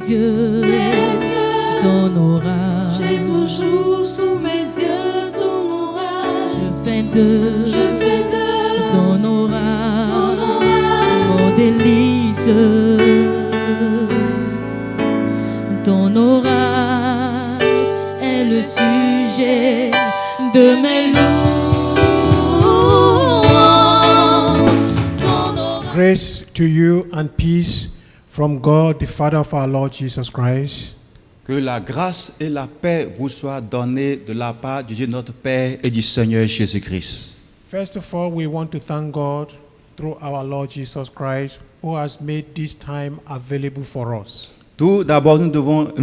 yeux ton aura. J'ai toujours sous mes yeux ton aura. Je fais de ton aura mon délice. Ton aura est le sujet de mes louanges. Grace to you and peace from God, the Father of our Lord Jesus Christ, Que la grâce et la paix vous soient données de la part du Dieu notre Père et du Seigneur Jésus-Christ. First of all, we want to thank God through our Lord Jesus Christ, who has made this time available for us. Tout d'abord, nous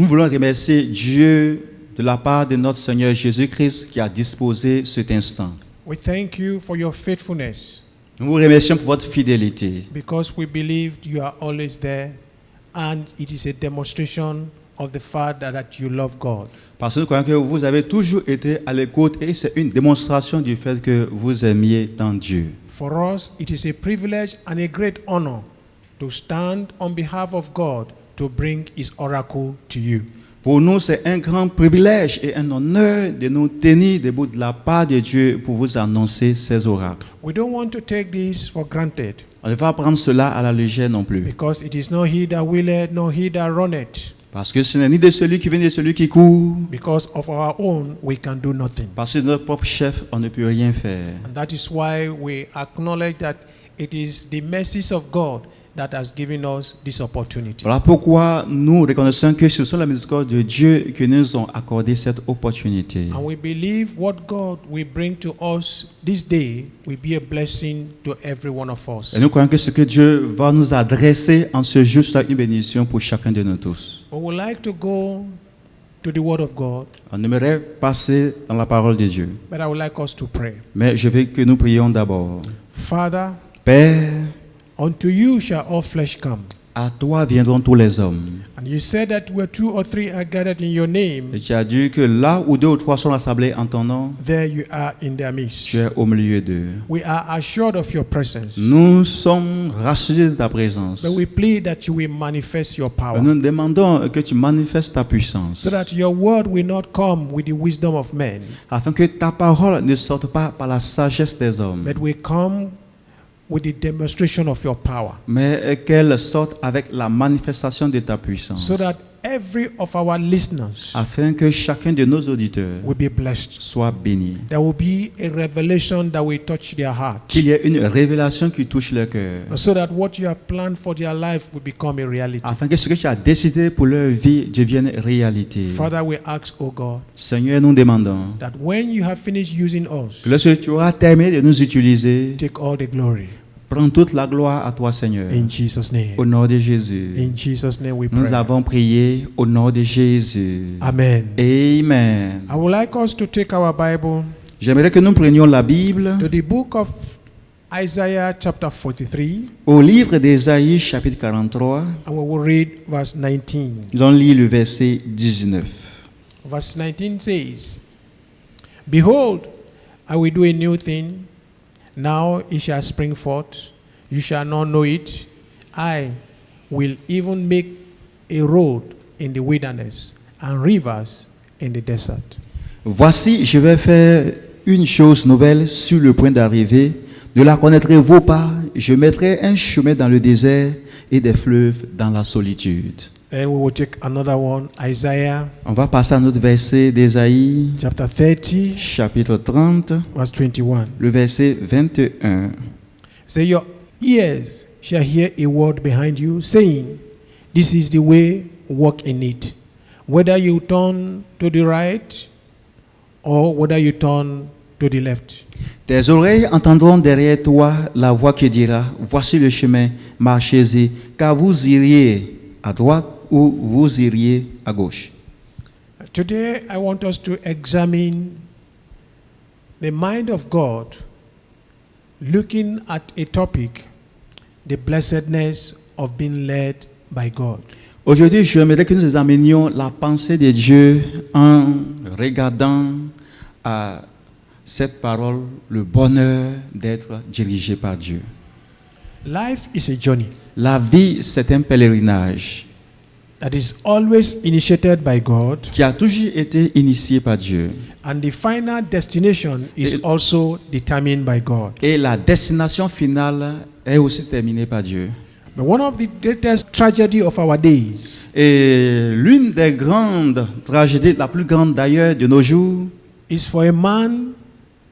voulons remercier Dieu de la part de notre Seigneur Jésus-Christ qui a disposé cet instant. We thank you for your faithfulness, Nous vous remercions pour votre fidélité, because we believed you are always there, and it is a demonstration of the fact that you love God. parce que nous croyons que vous avez toujours été à l'écoute et c'est une démonstration du fait que vous aimiez tant Dieu. For us, it is a privilege and a great honor to stand on behalf of God to bring His oracle to you. Pour nous, c'est un grand privilège et un honneur de nous tenir debout de la part de Dieu pour vous annoncer ses oracles. We don't want to take this for granted, On ne va pas prendre cela à la légère non plus. because it is not he that willeth, nor he that runneth. Parce que ce n'est ni de celui qui vient ni de celui qui court. Because of our own, we can do nothing. Parce que notre propre chef, on ne peut rien faire. And that is why we acknowledge that it is the mercies of God that has given us this opportunity. Voilà pourquoi nous reconnaissons que ce sont la miséricorde de Dieu qui nous ont accordé cette opportunité. And we believe what God will bring to us this day will be a blessing to every one of us. Et nous croyons que ce que Dieu va nous adresser en ce jour sera une bénédiction pour chacun de nous tous. We would like to go to the Word of God, On aimerait passer dans la parole de Dieu. but I would like us to pray. Mais je veux que nous prions d'abord. Father, Père, unto you shall all flesh come. à toi viendront tous les hommes. And you said that where 2 or 3 are gathered in your name, Et tu as dit que là où 2 ou 3 sont assemblés en ton nom, there you are in their midst. tu es au milieu d'eux. We are assured of your presence, Nous sommes rassurés de ta présence. but we plead that you will manifest your power, Nous demandons que tu manifestes ta puissance, so that your word will not come with the wisdom of men, afin que ta parole ne sorte pas par la sagesse des hommes, but will come with the demonstration of your power, mais qu'elle sorte avec la manifestation de ta puissance, so that every of our listeners afin que chacun de nos auditeurs will be blessed. soit béni. There will be a revelation that will touch their heart, Qu'il y ait une révélation qui touche leur cœur, so that what you have planned for their life will become a reality. afin que ce que tu as décidé pour leur vie devienne réalité. Father, we ask, oh God, Seigneur, nous demandons that when you have finished using us, que lorsque tu auras terminé de nous utiliser, take all the glory. prends toute la gloire à toi, Seigneur. In Jesus' name. Au nom de Jésus. In Jesus' name we Nous pray. avons prié au nom de Jésus. Amen. Amen. I would like us to take our Bible J'aimerais que nous prenions la Bible to the book of Isaiah chapter 43, au livre d'Ésaïe chapitre 43. and we will read verse 19. Nous allons lire le verset 19. Verse 19 says, Behold, I will do a new thing. Now it shall spring forth. You shall not know it. I will even make a road in the wilderness and rivers in the desert. Voici, je vais faire une chose nouvelle sur le point d'arriver. Ne la connaîtrez-vous pas? Je mettrai un chemin dans le désert et des fleuves dans la solitude. Then we will take another one, Isaiah On va passer à notre verset d'Ésaïe, chapter 30, chapitre 30, verse 21. le verset 21. Say, your ears shall hear a word behind you, saying, This is the way, walk in it. Whether you turn to the right or whether you turn to the left. Tes oreilles entendront derrière toi la voix qui dira, voici le chemin, marchez-y, car vous iriez à droite ou vous iriez à gauche. Today, I want us to examine the mind of God, looking at a topic, the blessedness of being led by God. Aujourd'hui, j'aimerais que nous examinions la pensée de Dieu en regardant à cette parole, le bonheur d'être dirigé par Dieu. Life is a journey. La vie, c'est un pèlerinage. that is always initiated by God, qui a toujours été initié par Dieu. and the final destination is Et- also determined by God. Et la destination finale est aussi terminée par Dieu. But one of the greatest tragedy of our days Et l'une des grandes tragédies, la plus grande d'ailleurs de nos jours, is for a man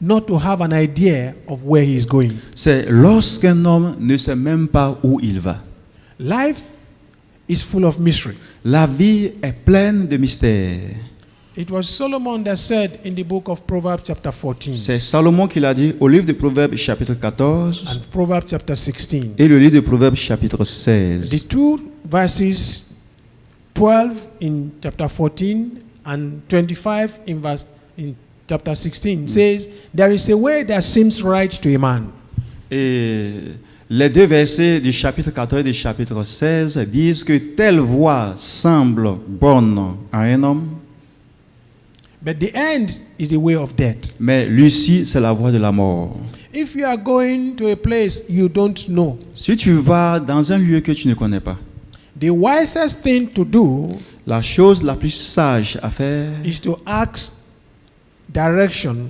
not to have an idea of where he is going. c'est lorsqu'un homme ne sait même pas où il va. Life is full of mystery. La vie est pleine de mystères. It was Solomon that said in the book of Proverbs chapter 14 C'est Salomon qui l'a dit au livre de Proverbes chapitre 14 and Proverbs chapter 16. et le livre de Proverbes chapitre 16. The two verses 12 in chapter 14 and 25 in chapter 16 says, there is a way that seems right to a man, Et les deux versets du chapitre 14 et du chapitre 16 disent que telle voie semble bonne à un homme, but the end is the way of death. mais l'issue, c'est la voie de la mort. If you are going to a place you don't know, Si tu vas dans un lieu que tu ne connais pas, the wisest thing to do la chose la plus sage à faire, is to ask direction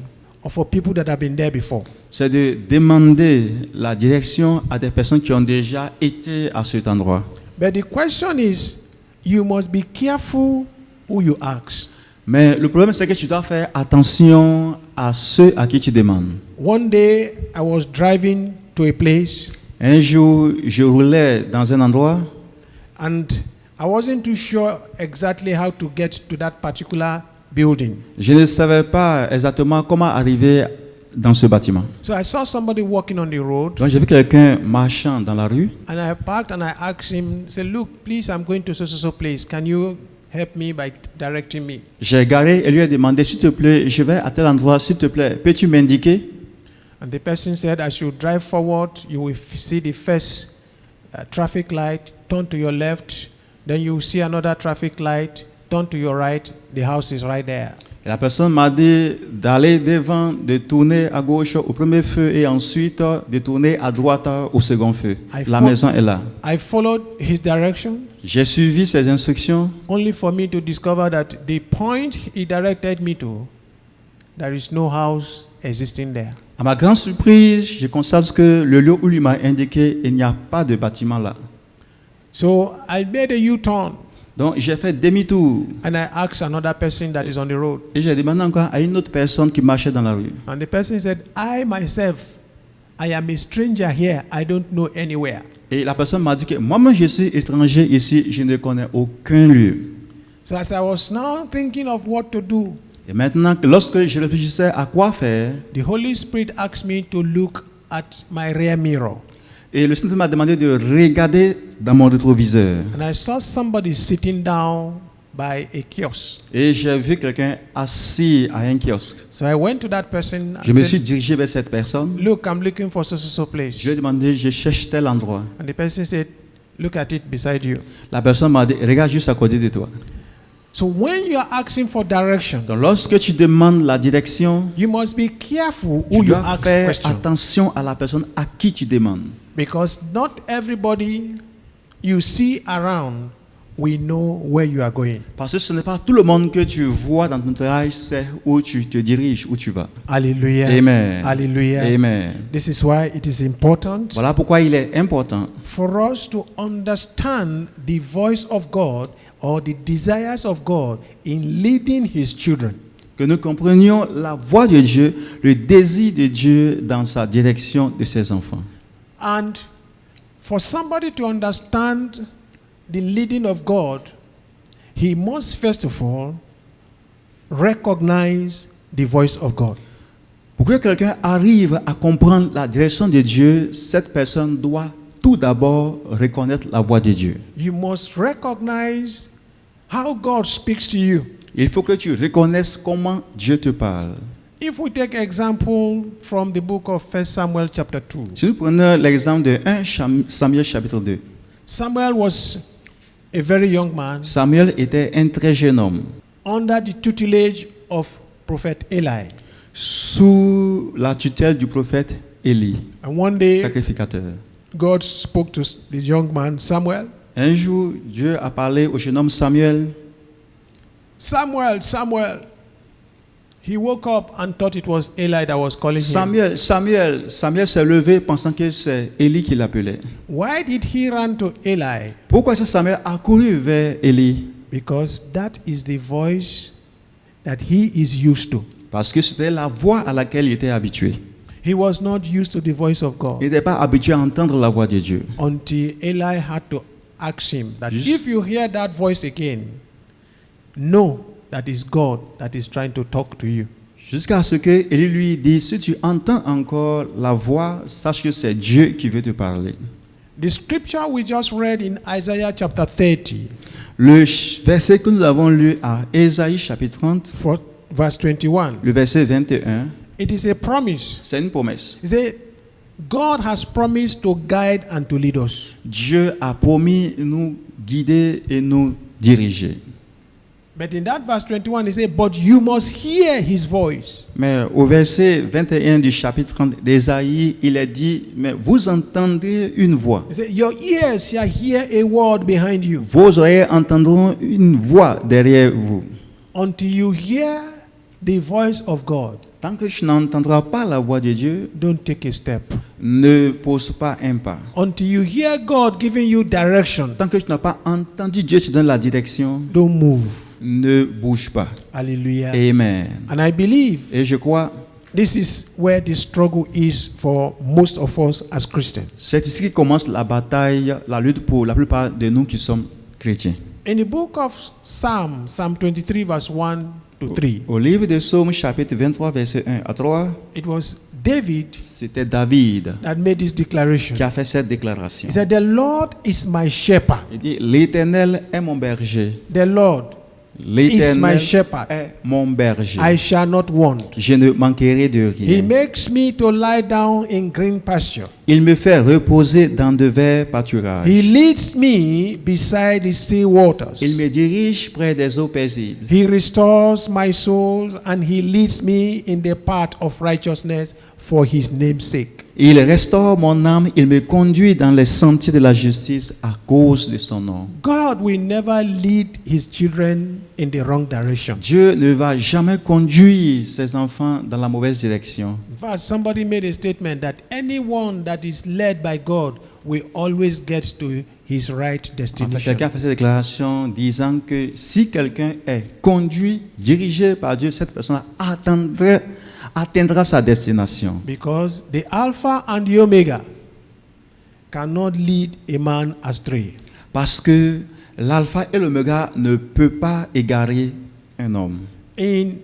for people that have been there before. c'est de demander la direction à des personnes qui ont déjà été à cet endroit. But the question is, you must be careful who you ask. Mais le problème, c'est que tu dois faire attention à ceux à qui tu demandes. One day I was driving to a place Un jour, je roulais dans un endroit and I wasn't too sure exactly how to get to that particular building. je ne savais pas exactement comment arriver dans ce bâtiment. So I saw somebody walking on the road Donc j'ai vu quelqu'un marchant dans la rue. and I parked and I asked him, say, look, please, I'm going to so place. Can you help me by directing me? J'ai garé et lui ai demandé, s'il te plaît, je vais à tel endroit, s'il te plaît, peux-tu m'indiquer? And the person said, as you drive forward, you will see the first traffic light, turn to your left, then you will see another traffic light, turn to your right, the house is right there. Et la personne m'a dit d'aller devant, de tourner à gauche au premier feu et ensuite de tourner à droite au second feu. La maison est là. I followed his direction J'ai suivi ses instructions only for me to discover that the point he directed me to, there is no house existing there. À ma grande surprise, je constate que le lieu où il m'a indiqué, il n'y a pas de bâtiment là. So I made a U-turn Donc j'ai fait demi-tour and I asked another person that is on the road. et j'ai demandé encore à une autre personne qui marchait dans la rue. And the person said, I myself, I am a stranger here. I don't know anywhere. Et la personne m'a dit que moi-même je suis étranger ici, je ne connais aucun lieu. So as I was now thinking of what to do, Et maintenant, lorsque je réfléchissais à quoi faire, the Holy Spirit asked me to look at my rear mirror. et le Seigneur m'a demandé de regarder dans mon rétroviseur. And I saw somebody sitting down by a kiosk. Et j'ai vu quelqu'un assis à un kiosque. So I went to that person Je and me suis said, dirigé vers cette personne. look, I'm looking for so place. Je lui ai demandé, je cherche tel endroit. And the person said, look at it beside you. La personne m'a dit, regarde juste à côté de toi. So when you are asking for direction, Donc lorsque tu demandes la direction, you must be careful tu who you dois ask faire questions. attention à la personne à qui tu demandes. Because not everybody you see around will know where you are going. Parce que ce n'est pas tout le monde que tu vois dans ton travail, c'est où tu te diriges, où tu vas. Hallelujah. Amen. Hallelujah. Amen. This is why it is important Voilà pourquoi il est important for us to understand the voice of God or the desires of God in leading His children. que nous comprenions la voix de Dieu, le désir de Dieu dans sa direction de ses enfants. And for somebody to understand the leading of God, he must first of all recognize the voice of God. Pour que quelqu'un arrive à comprendre la direction de Dieu, cette personne doit tout d'abord reconnaître la voix de Dieu. You must recognize how God speaks to you. Il faut que tu reconnaisses comment Dieu te parle. If we take example from the book of 1 Samuel chapter 2, Si nous prenons l'exemple de 1 Samuel chapitre 2, Samuel was a very young man Samuel était un très jeune homme, under the tutelage of prophet Eli. sous la tutelle du prophète Élie, And one day, sacrificateur. God spoke to the young man Samuel, Un jour, Dieu a parlé au jeune homme Samuel. Samuel, Samuel. He woke up and thought it was Eli that was calling him. Samuel s'est levé pensant que c'est Élie qui l'appelait. Why did he run to Eli? Pourquoi est-ce que Samuel a couru vers Élie? Because that is the voice that he is used to. Parce que c'était la voix à laquelle il était habitué. He was not used to the voice of Il God n'était pas habitué à entendre la voix de Dieu. until Eli had to ask him that Just- if you hear that voice again, know that is God that is trying to talk to you. Jusqu'à ce que Élie lui dit, si tu entends encore la voix, sache que c'est Dieu qui veut te parler. The scripture we just read in Isaiah chapter 30, Le verset que nous avons lu à Ésaïe chapitre 30, verse 21, le verset 21, it is a promise. c'est une promesse. He said, God has promised to guide and to lead us. Dieu a promis nous guider et nous diriger. But in that verse 21, he said, but you must hear his voice. Mais au verset 21 du chapitre 30 d'Ésaïe, il est dit, mais vous entendrez une voix. He said, your ears shall hear a word behind you. Vos oreilles entendront une voix derrière vous. Until you hear the voice of God, Tant que tu n'entendras pas la voix de Dieu, don't take a step. ne pose pas un pas. Until you hear God giving you direction, Tant que tu n'as pas entendu Dieu te donne la direction, don't move. ne bouge pas. Hallelujah. Amen. And I believe Et je crois, this is where the struggle is for most of us as Christians. c'est ici que commence la bataille, la lutte pour la plupart de nous qui sommes chrétiens. In the book of Psalm 23, verse 1 to 3, Au livre des Psaumes, chapitre 23, verset 1 à 3, it was David c'était David that made this declaration. qui a fait cette déclaration. He said, the Lord is my shepherd. Il dit, l'Éternel est mon berger. The Lord is my L'Éternel shepherd. est mon berger. I shall not want. Je ne manquerai de He rien. makes me to lie down in green pasture. Il me fait reposer dans de verts pâturages. He leads me beside the still waters. Il me dirige près des eaux paisibles. He restores my soul and he leads me in the path of righteousness for his name's sake. Il restaure mon âme, il me conduit dans les sentiers de la justice à cause de son nom. God will never lead his children in the wrong direction. Dieu ne va jamais conduire ses enfants dans la mauvaise direction. In fact, somebody made a statement that anyone that is led by God will always get to his right En fait, destination. quelqu'un a fait cette déclaration disant que si quelqu'un est conduit, dirigé par Dieu, cette personne atteindra sa destination. Because the Alpha and the Omega cannot lead a man astray. Parce que l'alpha et l'oméga ne peut pas égarer un homme. In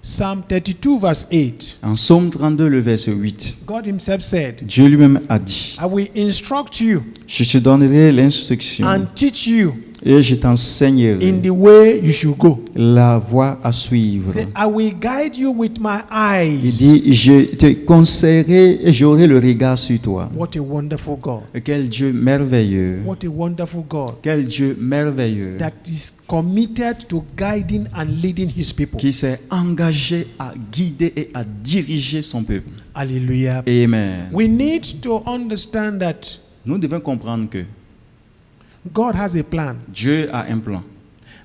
Psalm 32, verse 8, En Psaume 32, le verset 8, God himself said, Dieu lui-même a dit, I will instruct you je te donnerai l'instruction and teach you et je t'enseignerai in the way you should go. la voie à suivre. He said, I will guide you with my Il eyes. dit, je te conseillerai et j'aurai le regard sur toi. What a wonderful God. Quel Dieu merveilleux. What a wonderful God Quel Dieu merveilleux that is committed to guiding and leading his people. qui s'est engagé à guider et à diriger son peuple. Hallelujah. Amen. We need to understand that Nous devons comprendre que God has a plan. Dieu a un plan.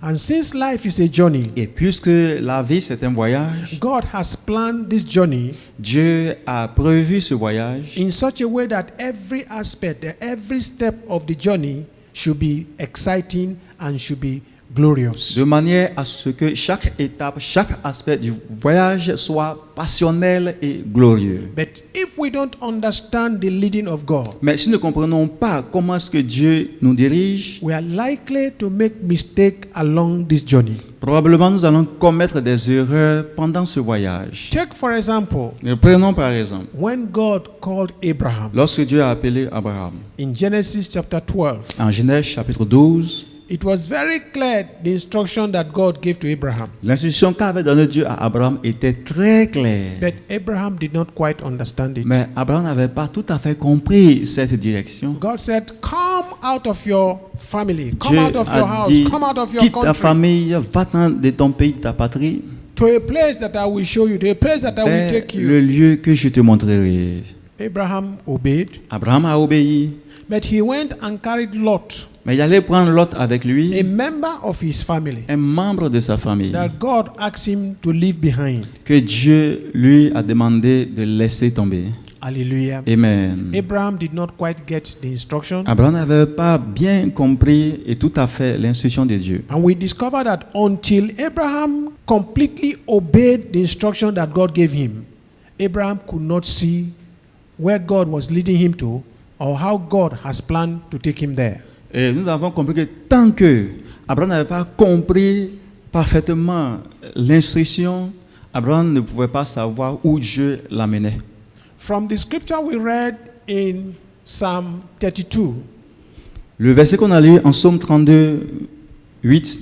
And since life is a journey, Et puisque la vie c'est un voyage, God has planned this journey Dieu a prévu ce voyage in such a way that every aspect, every step of the journey should be exciting and should be glorious. de manière à ce que chaque étape, chaque aspect du voyage soit passionnel et glorieux. But if we don't understand the leading of God, Mais si nous ne comprenons pas comment est-ce que Dieu nous dirige, we are likely to make mistakes along this journey. probablement nous allons commettre des erreurs pendant ce voyage. Take for example, Prenons par exemple, when God called Abraham lorsque Dieu a appelé Abraham, in Genesis chapter 12, en Genèse chapitre 12, it was very clear the instruction that God gave to Abraham. l'instruction qu'avait donnée Dieu à Abraham était très claire. But Abraham did not quite understand it. Mais Abraham n'avait pas tout à fait compris cette direction. God said, come out of your family, come Dieu out of your a house, dit, come out of your quitte ta country, famille, va-t'en de ton pays, de ta patrie, to a place that I will show you, to a place that I will vers take le you. lieu que je te montrerai. Abraham obeyed. Abraham a obéi. But he went and carried Lot, Mais il allait prendre Lot avec lui, a member of his family, un membre de sa famille, that God asked him to leave behind. que Dieu lui a demandé de laisser tomber. Hallelujah. Amen. Abraham did not quite get the instruction. Abraham n'avait pas bien compris et tout à fait l'instruction de Dieu. And we discover that until Abraham completely obeyed the instruction that God gave him, Abraham could not see where God was leading him to or how God has planned to take him there. Et nous avons compris que tant que Abraham n'avait pas compris parfaitement l'instruction, Abraham ne pouvait pas savoir où Dieu l'amenait. From the scripture we read in Psalm 32, Le verset qu'on a lu en Psaume 32, 8, it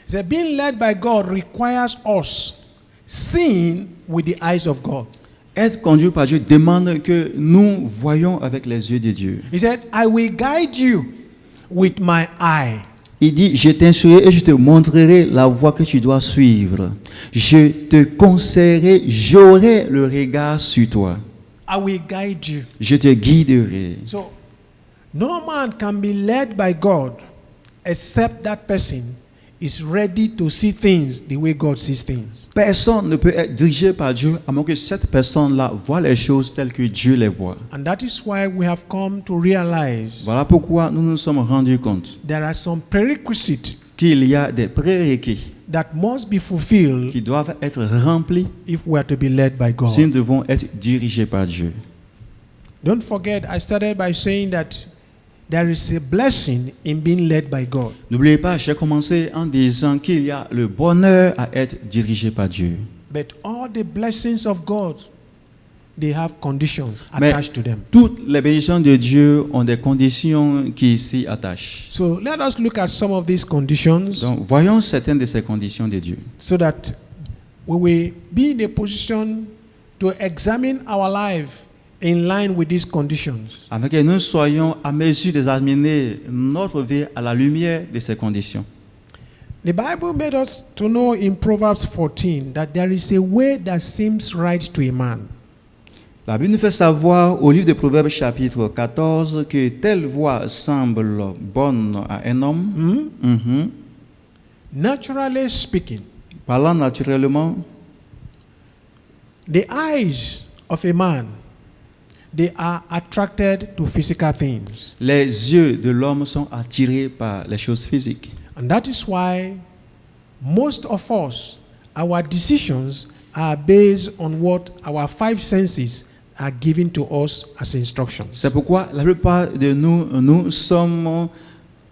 said, being led by God requires us seeing with the eyes of God. être conduit par Dieu demande que nous voyons avec les yeux de Dieu. He said, I will guide you with my eye. Il dit, je t'instruirai et je te montrerai la voie que tu dois suivre. Je te conseillerai, j'aurai le regard sur toi. I will guide you. Je te guiderai. So, no man can be led by God except that person is ready to see things the way God sees things. Personne ne peut être dirigé par Dieu à moins que cette personne-là voit les choses telles que Dieu les voit. And that is why we have come to realize Voilà pourquoi nous nous sommes rendus compte there are some prerequisites qu'il y a des prérequis that must be fulfilled qui doivent être remplis if we are to be led by God. si nous devons être dirigés par Dieu. Don't forget, I started by saying that there is a blessing in being led by God. N'oubliez pas, j'ai commencé en disant qu'il y a le bonheur à être dirigé par Dieu. But all the blessings of God, they have conditions Mais attached to them. toutes les bénédictions de Dieu ont des conditions qui s'y attachent. So let us look at some of these conditions Donc, voyons certaines de ces conditions de Dieu. so that we will be in a position to examine our life in line with these conditions. Afin que nous soyons à mesure d'examiner notre vie à la lumière de ces conditions. The Bible made us to know in Proverbs 14 that there is a way that seems right to a man. La Bible nous fait savoir au livre de Proverbes chapitre 14 que telle voie semble bonne à un homme. Naturally speaking, Parlant naturellement, the eyes of a man, they are attracted to physical things. les yeux de l'homme sont attirés par les choses physiques. And that is why most of us, our decisions are based on what our five senses are giving to us as instructions. C'est pourquoi la plupart de nous sommes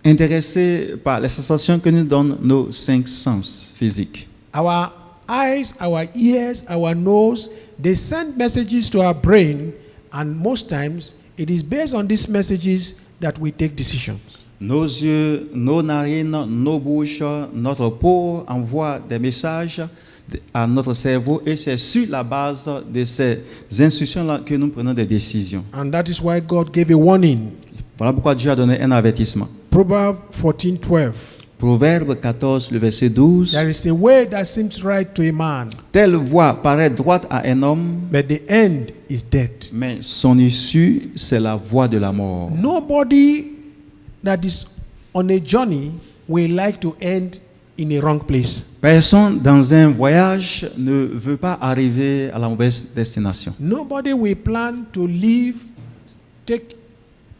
intéressés par les sensations que nous donnent nos cinq sens physiques. Our eyes, our ears, our nose, they send messages to our brain, and most times it is based on these messages that we take decisions. Nos yeux, nos narines, nos bouches, notre peau envoient des messages à notre cerveau et c'est sur la base de ces instructions-là que nous prenons des décisions. And that is why God gave a warning. Voilà pourquoi Dieu a donné un avertissement. Proverbs 14:12. Proverbe 14, le verset 12. There is a way that seems right to a man, Telle voie paraît droite à un homme, but the end is death. mais son issue, c'est la voie de la mort. Nobody that is on a journey will like to end in a wrong place. Personne dans un voyage ne veut pas arriver à la mauvaise destination. Nobody will plan to leave, take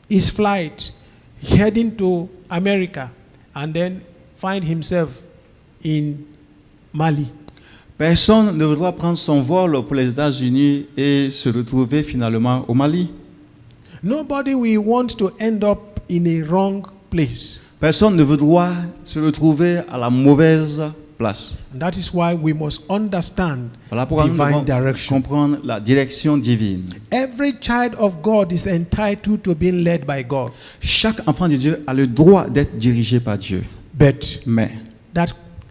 his flight, heading to America, and then find himself in Mali. Personne ne voudra prendre son vol pour les États-Unis et se retrouver finalement au Mali. Nobody will want to end up in a wrong place. Personne ne voudra se retrouver à la mauvaise place. And that is why we must understand Voilà pourquoi nous divine devons direction. comprendre la direction divine. Every child of God is entitled to being led by God. Chaque enfant de Dieu a le droit d'être dirigé par Dieu. But Mais that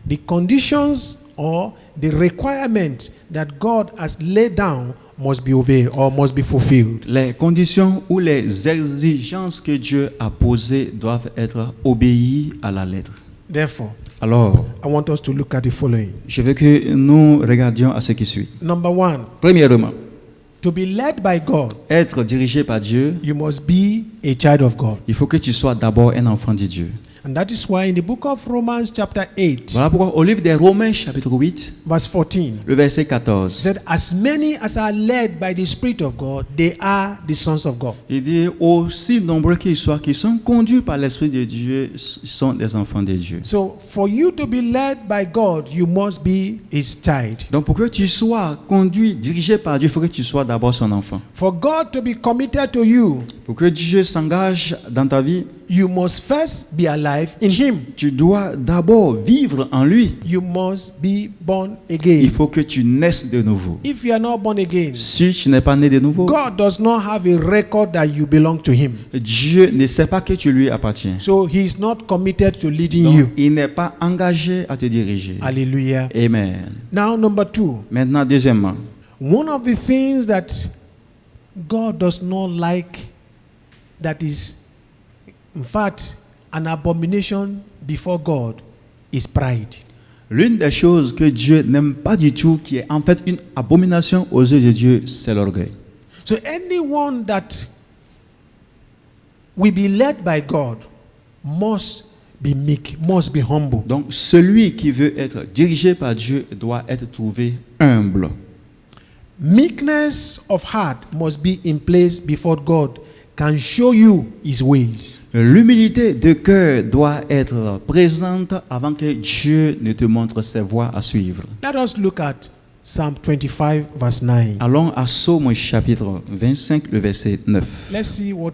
the conditions or the requirement that God has laid down must be obeyed or must be fulfilled. les conditions ou les exigences que Dieu a posées doivent être obéies à la lettre. Therefore, Alors, I want us to look at the following. je veux que nous regardions à ce qui suit. Number one, Premièrement, To be led by God, être dirigé par Dieu, you must be a child of God. il faut que tu sois d'abord un enfant de Dieu. And that is why in the book of Romans chapter 8, Voilà pourquoi au livre des Romains chapitre 8, verse 14, le verset it 14, said, as many as are led by the Spirit of God, they are the sons of God. il dit aussi nombreux qu'ils soient, qui sont conduits par l'Esprit de Dieu, sont des enfants de Dieu. So for you to be led by God, you must be his child. Donc pour que tu sois conduit, dirigé par Dieu, il faut que tu sois d'abord son enfant. For God to be committed to you, Pour que Dieu s'engage dans ta vie, you must first be alive in him. tu dois d'abord vivre en lui. You must be born Il again. faut que tu naisses de nouveau. If you are not born again, Si tu n'es pas né de nouveau, God does not have a record that you belong to him. Dieu ne sait pas que tu lui appartiens. So he is not committed to leading Donc, you. il n'est pas engagé à te diriger. Hallelujah. Amen. Now, number 2. Maintenant, deuxièmement, One of the things that God does not like, that is, in fact, an abomination before God, is pride. l'une des choses que Dieu n'aime pas du tout, qui est en fait une abomination aux yeux de Dieu, c'est l'orgueil. So anyone that will be led by God must be meek, must be humble. Donc, celui qui veut être dirigé par Dieu doit être trouvé humble. Meekness of heart must be in place before God can show you his ways. L'humilité de cœur doit être présente avant que Dieu ne te montre ses voies à suivre. Let us look at Psalm 25 verse 9. Allons à Psaume chapitre 25, le verset 9. Let's see what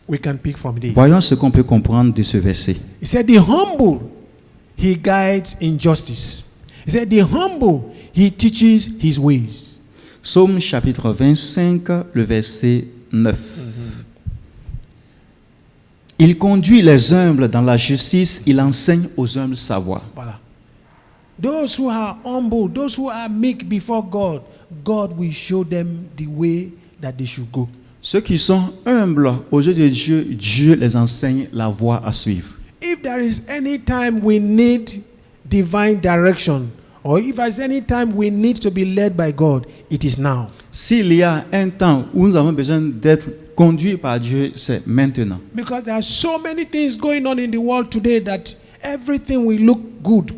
we can pick from this. Voyons ce qu'on peut comprendre de ce verset. He said, the humble he guides in justice. He said, the humble he teaches his ways. Psaume chapitre 25, le verset 9. Il conduit les humbles dans la justice, il enseigne aux humbles sa voie. Voilà. Those who are humble, those who are meek before God, God will show them the way that they should go. Ceux qui sont humbles aux yeux de Dieu, Dieu les enseigne la voie à suivre. If there is any time we need divine direction, or if there's any time we need to be led by God, it is now. S'il y a un temps où nous avons besoin d'être conduits par Dieu, c'est maintenant. Because there are so many things going on in the world today that everything will look good.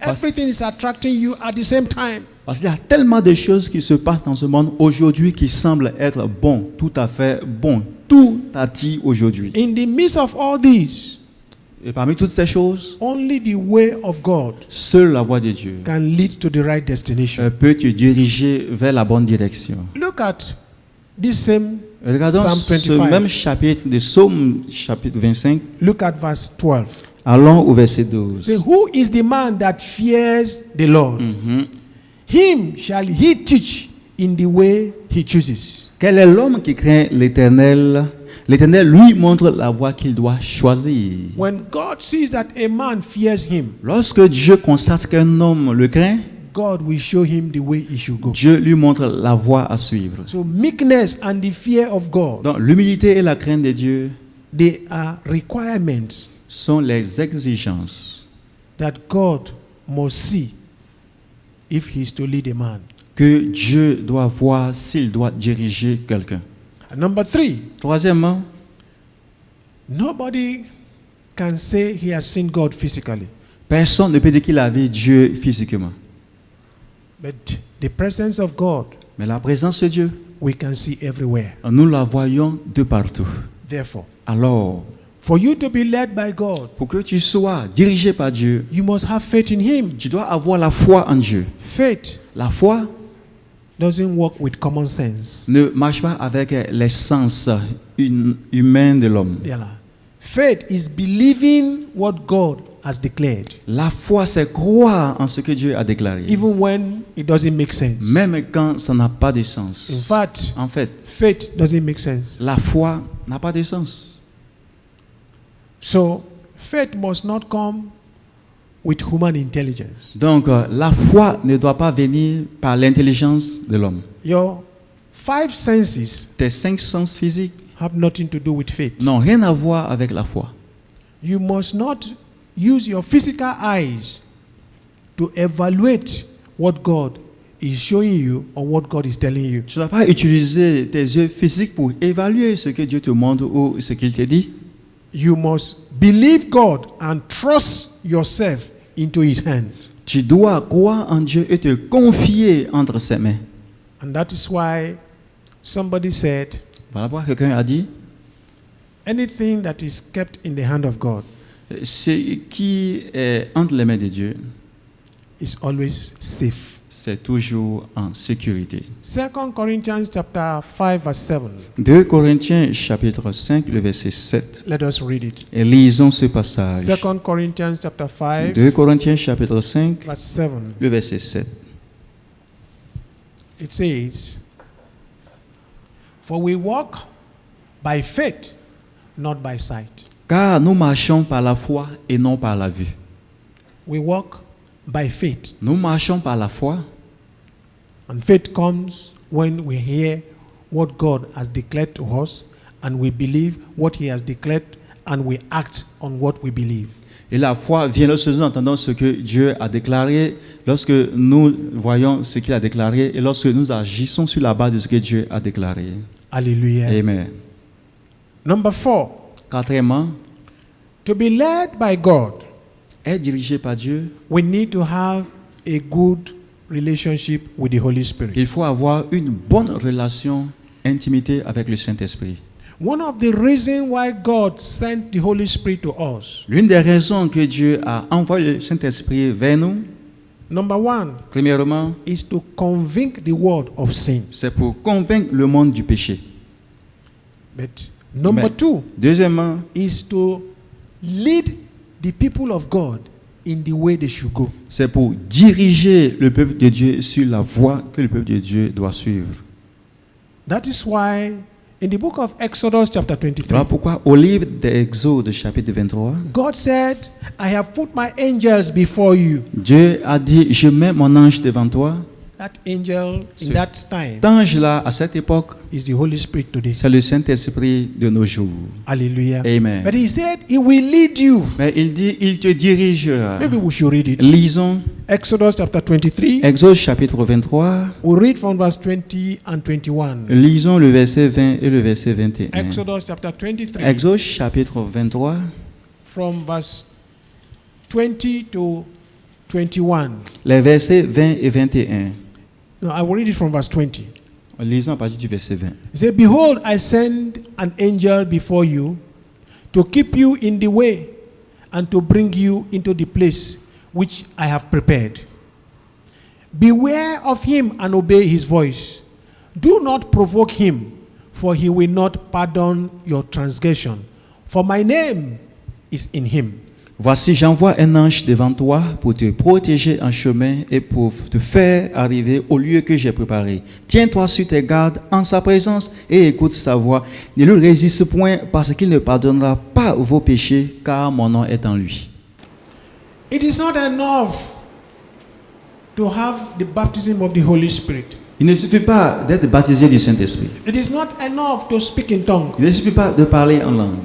Everything is attracting you at the same time. Parce qu'il y a tellement de choses qui se passent dans ce monde aujourd'hui qui semblent être bon, tout à fait bon. Tout attire aujourd'hui. In the midst of all this, Et parmi toutes ces choses, only the way of God seule la voie de Dieu can lead to the right destination. peut te diriger vers la bonne direction. Look at this same Regardons Psalm ce 25. même chapitre de Psaume chapitre 25. Look at verse 12. Allons au verset 12. Say, who is the man that fears the Lord? Mhm. Him shall he teach in the way he chooses. Quel est l'homme qui craint l'Éternel? L'Éternel lui montre la voie qu'il doit choisir. When God sees that a man fears him, Lorsque Dieu constate qu'un homme le craint, God will show him the way he should go. Dieu lui montre la voie à suivre. So meekness and the fear of God, Donc l'humilité et la crainte de Dieu they are requirements sont les exigences that God must see if he is to lead a man. que Dieu doit voir s'il doit diriger quelqu'un. And number 3, Troisièmement, nobody can say he has seen God physically, personne ne peut dire qu'il a vu Dieu physiquement. but the presence of God Mais la présence de Dieu, we can see everywhere. nous la voyons de partout. Therefore, Alors, for you to be led by God, pour que tu sois dirigé par Dieu, you must have faith in him. tu dois avoir la foi en Dieu. Faith La foi doesn't work with common sense. ne marche pas avec les sens humains de l'homme. Yeah. Faith is believing what God has declared, La foi, c'est croire en ce que Dieu a déclaré, even when it doesn't make sense. même quand ça n'a pas de In sens. fact, En fait, faith doesn't make sense. la foi n'a pas de sens. So, faith must not come with human intelligence. Donc, la foi ne doit pas venir par l'intelligence de l'homme. Your 5 senses Tes 5 sens physiques have nothing to do with faith. n'ont rien à voir avec la foi. You must not use your physical eyes to evaluate what God is showing you or what God is telling you. Tu ne dois pas utiliser tes yeux physiques pour évaluer ce que Dieu te montre ou ce qu'il te dit. You must believe God and trust yourself into His hand. Tu dois croire en Dieu et te confier entre ses mains. And that is why somebody said, Voilà pourquoi quelqu'un a dit, anything that is kept in the hand of God ce qui est entre les mains de Dieu, is always safe. c'est toujours en sécurité. 2 Corinthians chapter 5 verse 7. 2 Corinthiens chapitre 5, le verset 7. Let us read it. Et lisons ce passage. 2 Corinthians chapter 5 2 Corinthiens chapitre 5, verse 7. le verset 7. It says, for we walk by faith, not by sight. Car nous marchons par la foi et non par la vue. We walk by faith. Nous marchons par la foi. And faith comes when we hear what God has declared to us and we believe what He has declared and we act on what we believe. Et la foi vient lorsque nous entendons ce que Dieu a déclaré, lorsque nous voyons ce qu'il a déclaré et lorsque nous agissons sur la base de ce que Dieu a déclaré. Hallelujah. Amen. Number 4, Quatrièmement, to be led by God, être dirigé par Dieu, we need to have a good relationship with the Holy Spirit. il faut avoir une bonne relation, intimité avec le Saint-Esprit. One of the reasons why God sent the Holy Spirit to us, L'une des raisons que Dieu a envoyé le Saint-Esprit vers nous, number 1, premièrement, is to convict the world of sin. c'est pour convaincre le monde du péché. But number Mais- 2 Deuxièmement, is to lead the people of God in the way they should go. c'est pour diriger le peuple de Dieu sur la voie que le peuple de Dieu doit suivre. That is why in the book of Exodus chapter Voilà 23, pourquoi au livre d'Exode chapitre 23, God said, I have put my angels before you. Dieu a dit, je mets mon ange devant toi. That angel in Ce- that time Cet ange-là, à cette époque, is the Holy Spirit today. c'est le Saint-Esprit de nos jours. Hallelujah. Amen. But he said he will lead you. Mais il dit, il te dirigera. Maybe we should read it. Lisons Exodus chapter 23. Exode chapitre 23. We'll read from verse 20 and 21. Lisons le verset 20 et le verset 21. Exodus chapter 23 Exode chapitre 23, from verse 20 to 21. les versets 20 et 21. No, I will read it from verse 20. Lisons à partir du verset 20. He said, behold, I send an angel before you to keep you in the way and to bring you into the place which I have prepared. Beware of him and obey his voice. Do not provoke him, for he will not pardon your transgression. For my name is in him. Voici, j'envoie un ange devant toi pour te protéger en chemin et pour te faire arriver au lieu que j'ai préparé. Tiens-toi sur tes gardes en sa présence et écoute sa voix. Ne lui résiste point parce qu'il ne pardonnera pas vos péchés car mon nom est en lui. It is not enough to have the baptism of the Holy Spirit. Il ne suffit pas d'être baptisé du Saint-Esprit. It is not enough to speak in tongues. Il ne suffit pas de parler en langue.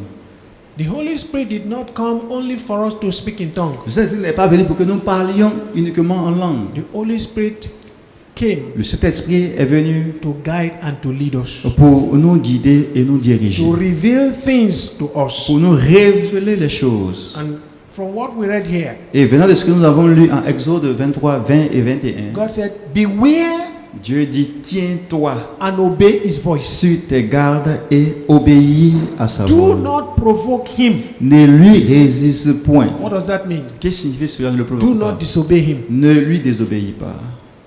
The Holy Spirit did not come only for us to speak in tongues. Le Saint-Esprit n'est pas venu pour que nous parlions uniquement en langue. The Holy Spirit came Le Saint-Esprit est venu to guide and to lead us, pour nous guider et nous diriger. to reveal things to us. Pour nous révéler les choses. And from what we read here, Et venant de ce que nous avons lu en Exode 23, 20 et 21, God said, beware Dieu dit, tiens-toi and obey his voice. sur tes gardes et obéis à sa Do voix. not provoke him. Ne lui résiste point. What does that mean? Qu'est-ce que signifie cela? Ne le Do provoque not pas. disobey him. Ne lui désobéis pas.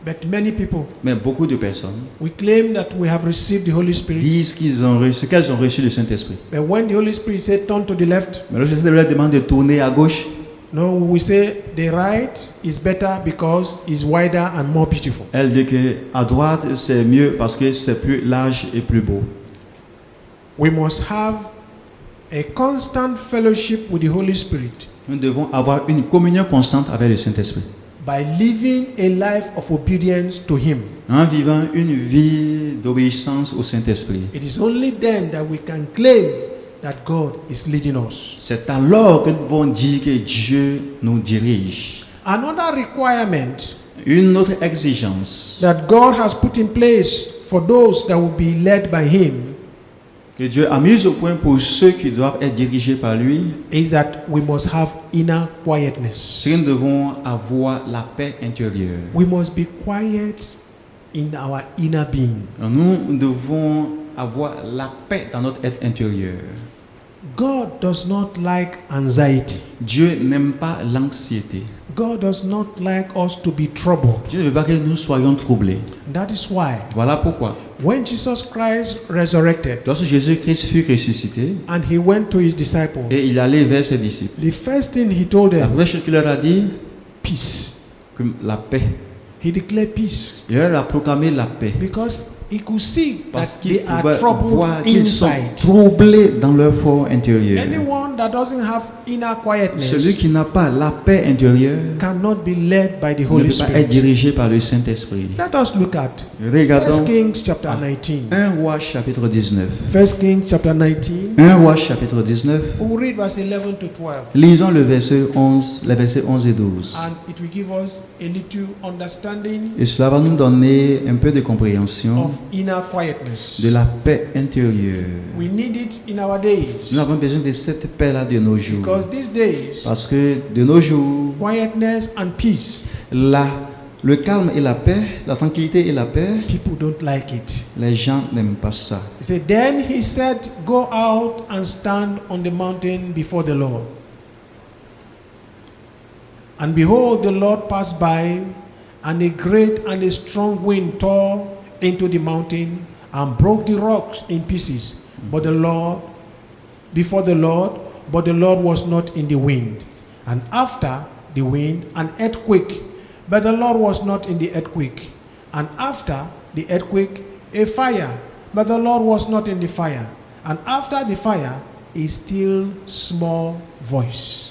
But many people, Mais beaucoup de personnes we claim that we have received the Holy Spirit. disent qu'elles ont reçu le Saint-Esprit. But when the Holy Spirit said turn to the left, Mais lorsque le Saint-Esprit demande de tourner à gauche, no, we say the right is better because it's wider and more beautiful. elle dit que à droite c'est mieux parce que c'est plus large et plus beau. We must have a constant fellowship with the Holy Spirit Nous devons avoir une communion constante avec le Saint-Esprit. by living a life of obedience to him. En vivant une vie d'obéissance au Saint-Esprit. It is only then that we can claim that God is leading us. C'est alors que nous pouvons dire que Dieu nous dirige. Another requirement Une autre exigence that God has put in place for those that will be led by Him que Dieu a mise au point pour ceux qui doivent être dirigés par lui, is that we must have inner quietness. c'est que nous devons avoir la paix intérieure. We must be quiet in our inner being. Nous devons avoir la paix dans notre être intérieur. God does not like anxiety. Dieu n'aime pas l'anxiété. God does not like us to be troubled. Dieu ne veut pas que nous soyons troublés. That is why Voilà pourquoi, when Jesus Christ resurrected lorsque Jésus-Christ fut ressuscité and He went to His disciples, et il allait vers ses disciples, the first thing He told la them, première chose qu'il leur a dit, peace. que la paix. He declared peace Il leur a proclamé la paix. because He could see Parce that qu'ils they are pouvaient troubled voir qu'ils sont inside. troublés dans leur fort intérieur. Anyone that doesn't have inner Celui quietness qui n'a pas la paix intérieure cannot be led by the ne Holy peut pas être Spirit. dirigé par le Saint-Esprit. Let us look at 1 Regardons Kings chapter 19. 1 Roi chapitre 19. 1 Kings chapter 19. 1 Roi chapitre 19. We will read verse 11 to 12. Lisons le verset 11, les versets 11 et 12. And it will give us a little understanding Et cela va nous donner un peu de compréhension of inner quietness. de la paix intérieure. We need it in our days Nous avons besoin de cette paix-là de nos jours. because these days, Parce que de nos jours, quietness and peace, le calme et la paix, la tranquillité et la paix, people don't like it. les gens n'aiment pas ça. He said, Then he said, Go out and stand on the mountain before the Lord. And behold, the Lord passed by, and a great and a strong wind tore into the mountain and broke the rocks in pieces. But the Lord was not in the wind. And after the wind, an earthquake. But the Lord was not in the earthquake. And after the earthquake, a fire. But the Lord was not in the fire. And after the fire, a still small voice.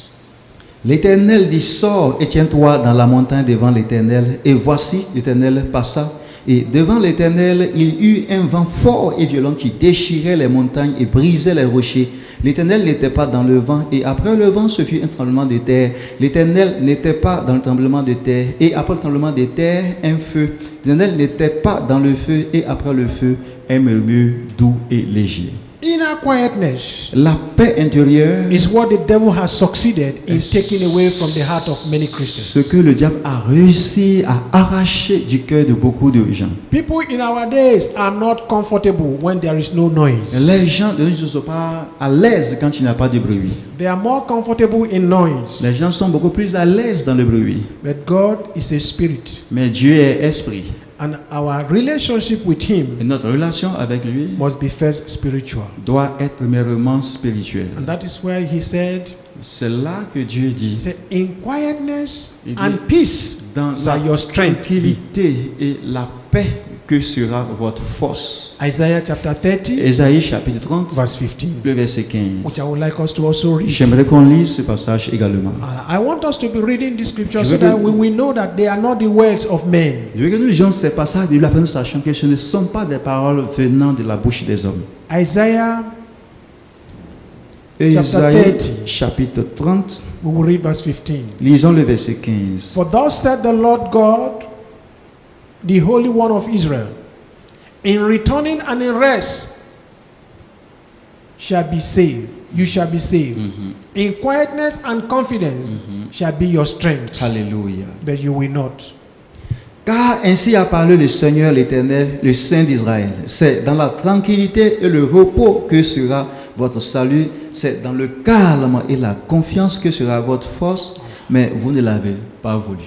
L'Éternel dit, sors et tiens-toi dans la montagne devant l'Éternel. Et voici, l'Éternel passa. Et devant l'Éternel, il eut un vent fort et violent qui déchirait les montagnes et brisait les rochers. L'Éternel n'était pas dans le vent. Et après le vent, ce fut un tremblement de terre. L'Éternel n'était pas dans le tremblement de terre. Et après le tremblement de terre, un feu. L'Éternel n'était pas dans le feu. Et après le feu, un murmure doux et léger. Inner quietness La paix intérieure, is what the devil has succeeded in taking away from the heart of many Christians. ce que le diable a réussi à arracher du cœur de beaucoup de gens. People in our days are not comfortable when there is no noise. Les gens de nos jours ne sont pas à l'aise quand il n'y a pas de bruit. They are more comfortable in noise. Les gens sont beaucoup plus à l'aise dans le bruit. But God is a spirit. Mais Dieu est esprit. And our relationship with Him Et notre relation avec lui must be first spiritual. doit être premièrement spirituelle. And that is why He said, C'est là que Dieu dit, In quietness Il dit, and peace dans shall la your strength be. tranquillité et la paix que sera votre force. Isaiah chapter 30, Ésaïe chapitre 30, verse 15, le verset which 15. I would like us to also read. J'aimerais qu'on lise ce passage également. I want us to be reading the scriptures Je so veux that que- we know that they are not the words of men. Je veux que nous lisions ces passages de la Bible afin que nous sachions que ce ne sont pas des paroles venant de la bouche des hommes. Isaiah, Ésaïe 30. chapitre 30, we will read verse 15. lisons le verset 15. For thus said the Lord God, the Holy One of Israel, in returning and in rest shall be saved. You shall be saved. In quietness and confidence shall be your strength. Alléluia. But you will not. Car ainsi a parlé le Seigneur l'Éternel, le Saint d'Israël. C'est dans la tranquillité et le repos que sera votre salut. C'est dans le calme et la confiance que sera votre force. Mais vous ne l'avez pas voulu.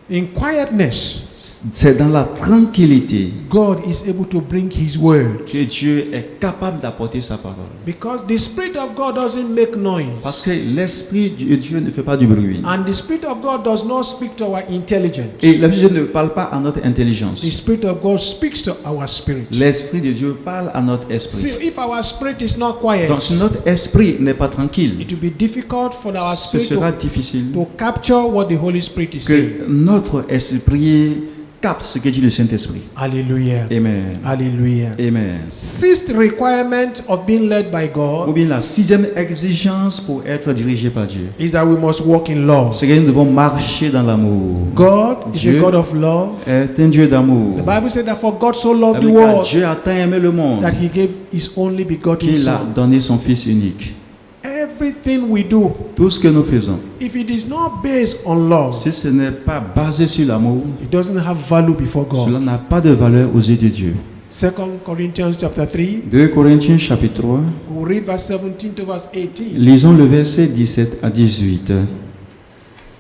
In quietness, C'est dans la tranquillité God is able to bring His word. que Dieu est capable d'apporter sa parole. Because the Spirit of God doesn't make noise. Parce que l'Esprit de Dieu ne fait pas du bruit. And the Spirit of God does not speak to our intelligence. Et l'Esprit de Dieu ne parle pas à notre intelligence. The Spirit of God speaks to our spirit. L'Esprit de Dieu parle à notre See, esprit. if our spirit is not quiet, Donc si notre esprit n'est pas tranquille, it will be difficult for our ce spirit sera difficile to capture what the Holy Spirit is saying. que notre esprit captent ce que dit le Saint-Esprit. Hallelujah. Amen. Hallelujah. Amen. Sixth requirement of being led by Ou God bien la sixième exigence pour être dirigé par Dieu, is that we must walk in love. c'est que nous devons marcher dans l'amour. God is a Dieu God of love. est un Dieu d'amour. The Bible said that for God so loved the Car world Dieu a tant aimé le monde that he gave his only begotten qu'il a son. donné son Fils unique. Everything we do, Tout ce que nous faisons, if it is not based on love, si ce n'est pas basé sur l'amour, it doesn't have value before cela God. n'a pas de valeur aux yeux de Dieu. 2 Corinthians chapter 3, 2 Corinthiens chapitre 3, we'll read verse 17 to verse 18. lisons le verset 17 à 18.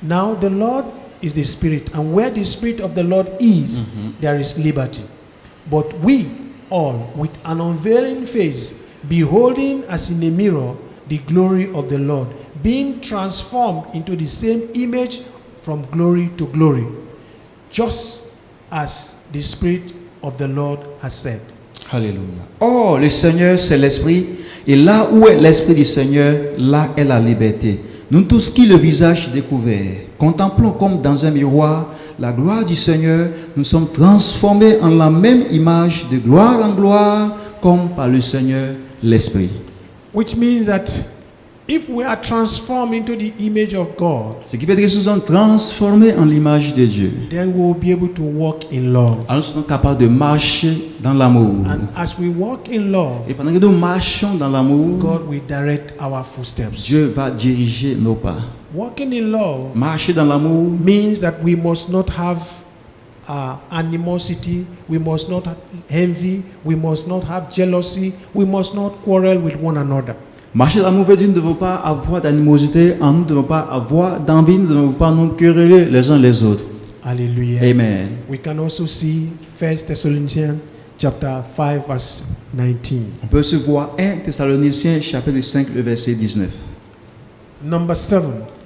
Now the Lord is the Spirit, and where the Spirit of the Lord is, there is liberty. But we all, with an unveiling face, beholding as in a mirror the glory of the Lord, being transformed into the same image from glory to glory, just as the Spirit of the Lord has said. Alléluia. Or, le Seigneur, c'est l'Esprit, et là où est l'Esprit du Seigneur, là est la liberté. Nous tous qui le visage découvert, contemplons comme dans un miroir la gloire du Seigneur, nous sommes transformés en la même image de gloire en gloire, comme par le Seigneur l'Esprit. Which means that if we are transformed into the image of God, Ce qui fait que nous sommes transformés en l'image de Dieu. then we will be able to walk in love. Alors nous sommes capables de marcher dans l'amour. And as we walk in love, Et pendant que nous marchons dans l'amour, God will direct our footsteps. Dieu va diriger nos pas. Walking in love Marcher dans l'amour means that we must not have animosity, we must not have envy, we must not have jealousy, we must not quarrel with one another. Marcher dans l'amour veut dire que nous ne devons pas avoir d'animosité, nous ne devons pas avoir d'envie, nous ne devons pas nous quereller les uns les autres. Hallelujah. Amen. We can also see 1 Thessalonians chapter 5 verse 19. On peut se voir 1 Thessaloniciens chapitre 5 le verset 19. Number 7,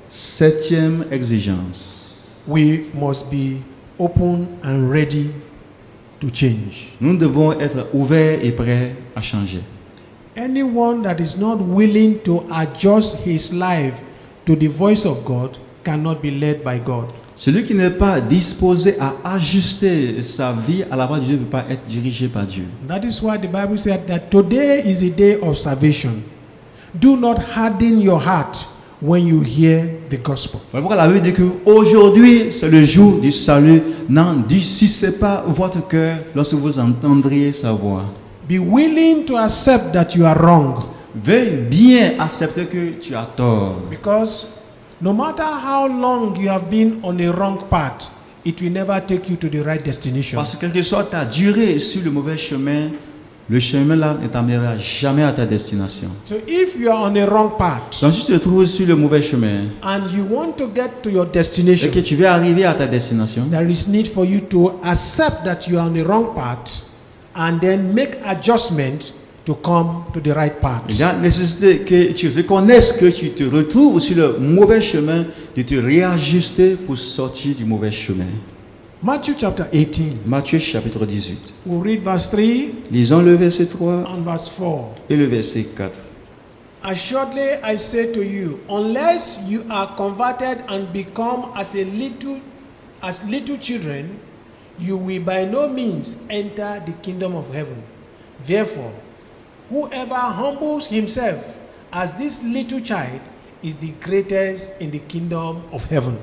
Septième exigence. we must be open and ready to change. Nous devons être ouverts et prêts à changer. Anyone that is not willing to adjust his life to the voice of God cannot be led by God. Celui qui n'est pas disposé à ajuster sa vie à la voix de Dieu ne peut pas être dirigé par Dieu. That is why the Bible said that today is a day of salvation. Do not harden your heart when you hear the gospel. Voilà pourquoi la Bible dit qu'aujourd'hui, c'est le jour du salut. N'endurcissez pas votre cœur lorsque vous entendriez sa voix. Be willing to accept that you are wrong, Veuille bien accepter que tu as tort. because no matter how long you have been on a wrong path, it will never take you to the right destination. Parce que quelle que soit ta durée sur le mauvais chemin, le chemin là ne t'amènera jamais à ta destination. So if you are on a wrong path Donc si tu te trouves sur le mauvais chemin and you want to get to your et destination, que tu veux arriver à ta destination, there is need for you to accept that you are on the wrong path and then make adjustment to come to the right path. il y a nécessité que tu reconnaisses que tu te retrouves sur le mauvais chemin, de te réajuster pour sortir du mauvais chemin. Matthew chapter 18. Matthieu chapitre 18. We'll read verse 3 Lisons le verset 3 and verse 4. et le verset 4. Assuredly I say to you, unless you are converted and become as little children, you will by no means enter the kingdom of heaven. Therefore, whoever humbles himself as this little child is the greatest in the kingdom of heaven.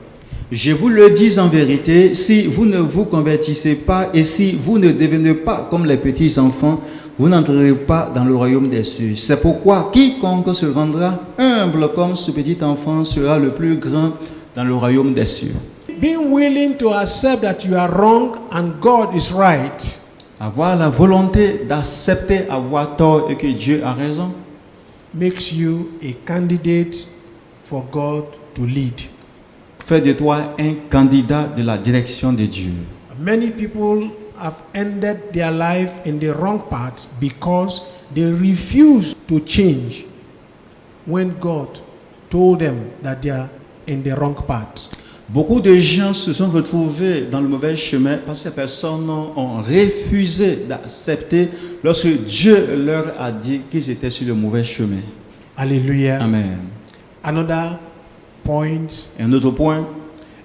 Je vous le dis en vérité, si vous ne vous convertissez pas et si vous ne devenez pas comme les petits enfants, vous n'entrerez pas dans le royaume des cieux. C'est pourquoi quiconque se rendra humble comme ce petit enfant sera le plus grand dans le royaume des cieux. Being willing to accept that you are wrong and God is right Avoir la volonté d'accepter avoir tort et que Dieu a raison makes you a candidate for God to lead. fait de toi un candidat de la direction de Dieu. Many people have ended their life in the wrong path because they refuse to change when God told them that they are in the wrong path. Beaucoup de gens se sont retrouvés dans le mauvais chemin parce que ces personnes ont refusé d'accepter lorsque Dieu leur a dit qu'ils étaient sur le mauvais chemin. Hallelujah. Amen. Another point Et un autre point,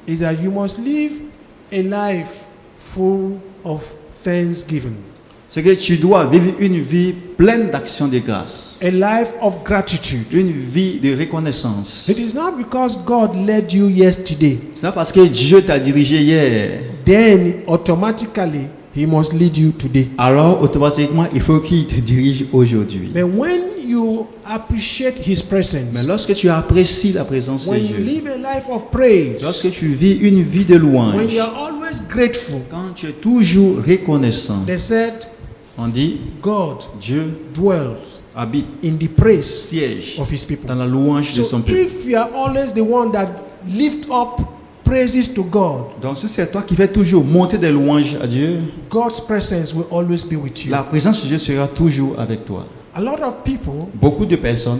is that you must live a life full of thanksgiving, C'est que tu dois vivre une vie pleine d'action de grâce, a life of gratitude. une vie de reconnaissance. It is not because God led you yesterday, C'est pas parce que Dieu t'a dirigé hier, then automatically He must lead you today. alors automatiquement il faut qu'il te dirige aujourd'hui. But when you appreciate His presence, Mais lorsque tu apprécies la présence de when you Dieu, live a life of praise, lorsque tu vis une vie de when louange, you are always grateful, quand tu es toujours reconnaissant, they said on dit God Dieu dwells habite, in the praise siège of His people. dans la louange de son So peuple. if you are always the one that lift up praises to God, Donc si c'est toi qui fais toujours monter des louanges à Dieu, God's presence will always be with you. la présence de Dieu sera toujours avec toi. A lot of people, Beaucoup de personnes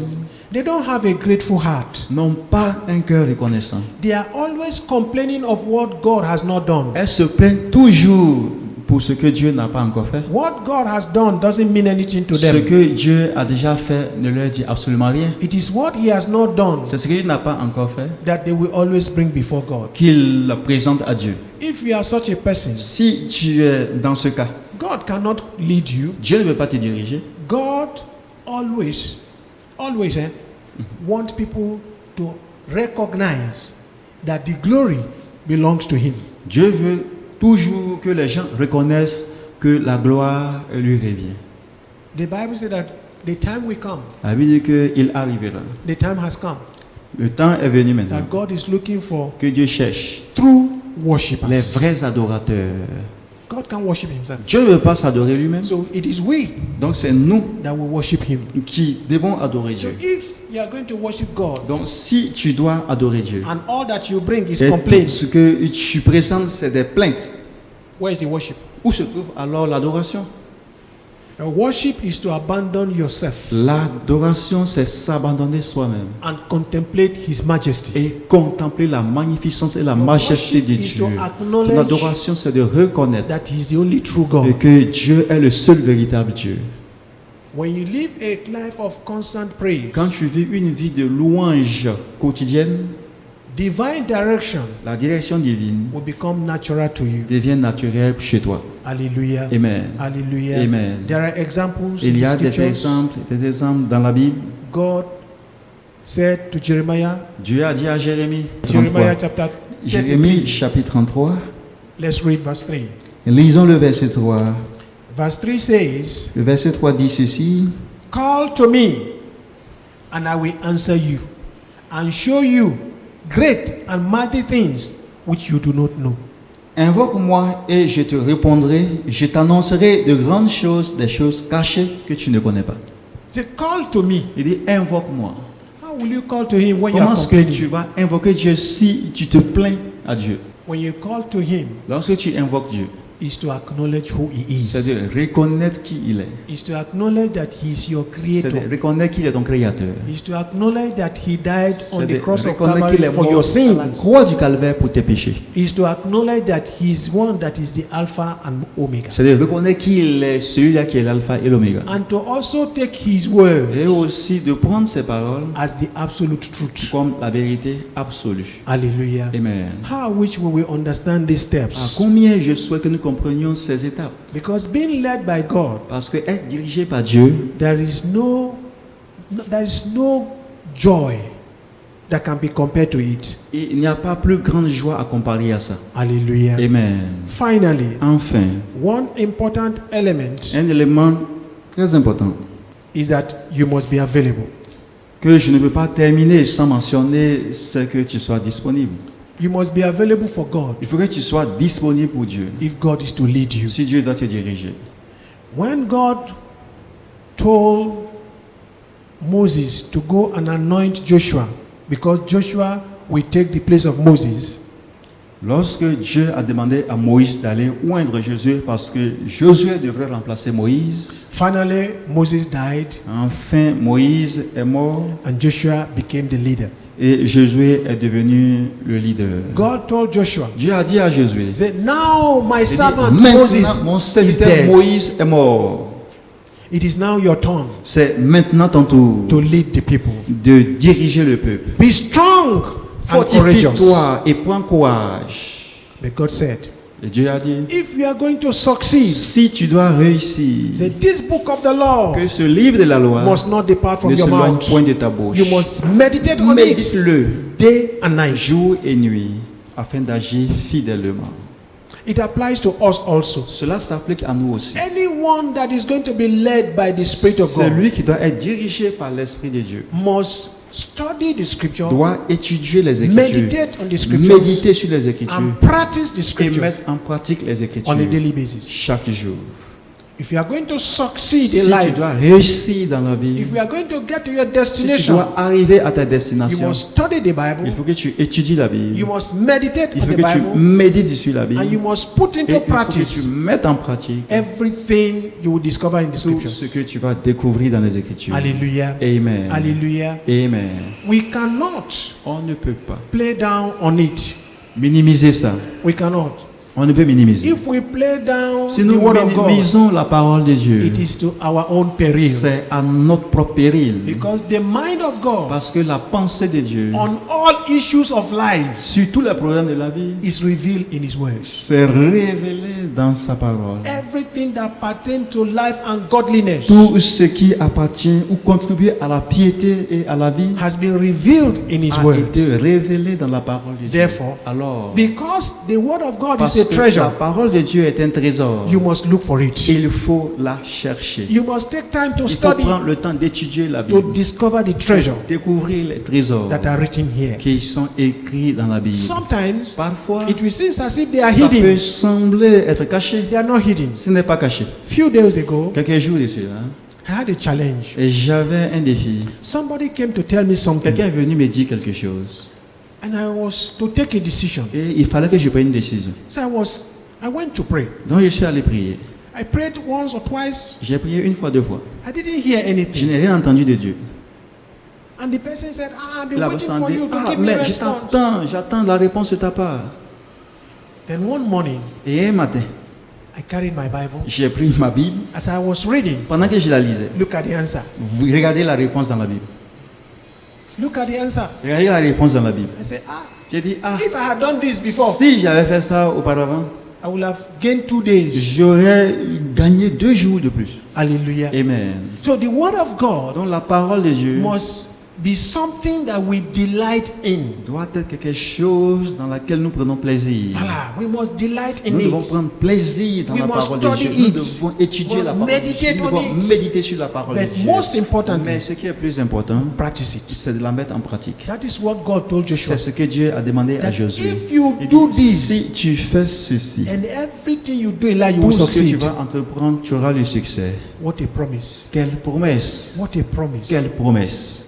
they don't have a grateful heart. n'ont pas un cœur reconnaissant. They are always complaining of what God has not done. Elles se plaignent toujours pour ce que Dieu n'a pas encore fait. What God has done doesn't mean anything to Ce them. que Dieu a déjà fait ne leur dit absolument rien. It is what He has not done C'est ce que Dieu n'a pas encore fait that they will always bring before God. qu'il le présente à Dieu. If you are such a person, Si tu es dans ce cas, God cannot lead you. Dieu ne veut pas te diriger. God always want people to recognize that the glory belongs to Him. Dieu veut toujours que les gens reconnaissent que la gloire lui revient. The Bible says that the time will come, La Bible dit qu'il arrivera. the time has come, Le temps est venu maintenant that God is looking for que Dieu cherche true les worshippers. vrais adorateurs. God can worship Himself. Dieu ne veut pas s'adorer lui-même. So it is we Donc c'est nous that will worship Him. qui devons adorer So Dieu. if you are going to worship God Donc si tu dois adorer Dieu, and all that you bring is et tout complaints, ce que tu présentes c'est des plaintes, where is the worship? où se trouve alors l'adoration? The worship is to abandon yourself L'adoration c'est s'abandonner soi-même and contemplate His majesty. et contempler la magnificence et la Your majesté de worship is Dieu. to acknowledge L'adoration c'est de reconnaître that He is the only true et God. que Dieu est le seul véritable Dieu. When you live a life of constant praise, Quand tu vis une vie de louange quotidienne, divine direction la direction divine will become natural to you. devient naturelle chez toi. Hallelujah. Amen. Hallelujah. Amen. There are examples Il in y the a des scriptures. exemples dans la Bible. God said to Jeremiah, Dieu a dit à Jérémie, Jeremiah 33. chapter Jérémie 33. chapitre 33, Let's read verse 3. lisons le verset 3. Verse 3 says, Le verset 3 dit ceci: Call to me, and I will answer you, and show you great and mighty things which you do not know. Invoque-moi et je te répondrai, je t'annoncerai de grandes choses, des choses cachées que tu ne connais pas. Say, call to me. Il dit invoque-moi. How will you call to Him when you Comment are est-ce que complaining? tu vas invoquer Dieu si tu te plains à Dieu? When you call to Him, Lorsque tu invoques Dieu, is to acknowledge who He c'est de is. reconnaître qui il est. Is to acknowledge that He is your C'est Creator. de reconnaître qu'il est ton créateur. Is to acknowledge that He died on C'est the de cross of reconnaître qu'il Calvary est for mort your à la sins. croix du calvaire pour tes péchés. Is to acknowledge that He is one that is the Alpha and Omega. C'est de reconnaître qu'il est celui-là qui est l'alpha et l'oméga. And to also take His word Et aussi de prendre ses paroles as the absolute truth. comme la vérité absolue. Hallelujah. Amen. How which will we understand these À steps? combien je souhaite que nous comprenions ces étapes? Because being led by God, Parce que être dirigé par Dieu, there is no joy that can be compared to it. il n'y a pas plus grande joie à comparer à ça. Hallelujah. Amen. Finally, Enfin, one important element un élément très important is that you must be available. que je ne peux pas terminer sans mentionner, c'est que tu sois disponible. You must be available for God Il faut que tu sois disponible pour Dieu. if God is to lead you. Si Dieu doit te diriger. When God told Moses to go and anoint Joshua, because Joshua will take the place of Moses, Lorsque Dieu a demandé à Moïse d'aller oindre Josué parce que Josué devrait remplacer Moïse, finally Moses died enfin Moïse est mort and Joshua became the leader. et Josué est devenu le leader. God told Joshua, Dieu a dit à Josué, he said, now my il dit, servant maintenant Moses mon is serviteur dead. Moïse est mort. It is now your turn C'est maintenant ton tour to lead the people. de diriger le peuple. Be strong and courageous. Fortifie-toi et prends courage. But God said, Et Dieu a dit, if you are going to succeed, si tu dois réussir, say, this book of the law que ce livre de la loi must not depart from ne your s'éloigne mouth. point de ta bouche. You must meditate on it Médite-le day and night. jour et nuit afin d'agir fidèlement. It applies to us also. Cela s'applique à nous aussi. Anyone that is going to be led by the Spirit of God Celui qui doit être dirigé par l'Esprit de Dieu must study the scripture, doit étudier les Écritures, meditate on the scriptures, méditer sur les Écritures and practice the et scripture mettre en pratique les Écritures on a daily basis. chaque jour. If you are going to succeed Si in tu life, dois réussir dans la vie, if you are going to get to your si tu destination, dois arriver à ta you destination, must study the il Bible, faut que tu étudies la Bible. you must meditate Il on faut the que tu Bible, médites sur la Bible. and you must put Et into il faut que tu practice mettes en pratique everything you will discover in the tout scriptures. ce que tu vas découvrir dans les Écritures. Hallelujah. Amen. Hallelujah. Amen. We cannot On ne peut pas play down on it. minimiser ça. We cannot. On ne peut minimiser. If we play down Si the nous word of God, minimisons la parole de Dieu, it is to our own peril. c'est à notre propre péril. Because the mind of God Parce que la pensée de Dieu on all issues of life sur tous les problèmes de la vie is revealed in His words. c'est révélé dans sa parole. Everything that pertains to life and godliness Tout ce qui appartient ou contribue à la piété et à la vie has been revealed in His a words. été révélé dans la parole de Dieu. Therefore, Alors, because the word of God parce is a que la treasure, parole de Dieu est un trésor, you must look for it. il faut la chercher. You must take time to Il faut study, prendre le temps d'étudier la to Bible, discover the treasure découvrir les trésors that are written here. qui sont écrits dans la Bible. Sometimes Parfois, it will seem as if they are ça peut hidden. sembler être caché. They are not hidden. Ce n'est pas caché. Few days ago, Quelques jours de cela, I had a challenge. et j'avais un défi. Somebody came to tell me something, Quelqu'un est venu me dire quelque chose. and I was to take a decision. Et il fallait que je prenne une décision. So I went to pray. Donc je suis allé prier. I prayed once or twice. J'ai prié une fois, deux fois. I didn't hear Je anything. n'ai rien entendu de Dieu. And the person said, I've been La waiting personne for dit, you to ah, give me mais a je response. j'attends la réponse de ta part. Then one morning, Et un matin, I carried my Bible. j'ai pris ma Bible. As I was reading, Pendant que je la lisais, look at the answer. vous regardez la réponse dans la Bible. Look at the answer. Regardez la réponse dans la Bible. I said, J'ai dit, ah, if I had done this before, si j'avais fait ça auparavant, I would have gained 2 days. j'aurais gagné 2 jours de plus. Hallelujah. Amen. So the word of God Donc la parole de Dieu must be something that we delight in. doit être quelque chose dans laquelle nous prenons plaisir. Voilà, we must delight in Nous devons it. prendre plaisir dans We la must parole de Dieu. study Nous it. devons étudier We la must parole de Dieu. meditate Nous on devons it. méditer sur la parole de But Dieu. most importantly, Mais ce qui est plus important, practice it. c'est de la mettre en pratique. That is what God told Joshua. C'est ce que Dieu a demandé à That Josué. if you Il do dit, this, si tu fais ceci, and everything you do in life, you will tout ce que tu succeed. vas entreprendre, tu auras le succès. What a promise. Quelle promesse! What a promise. Quelle promesse!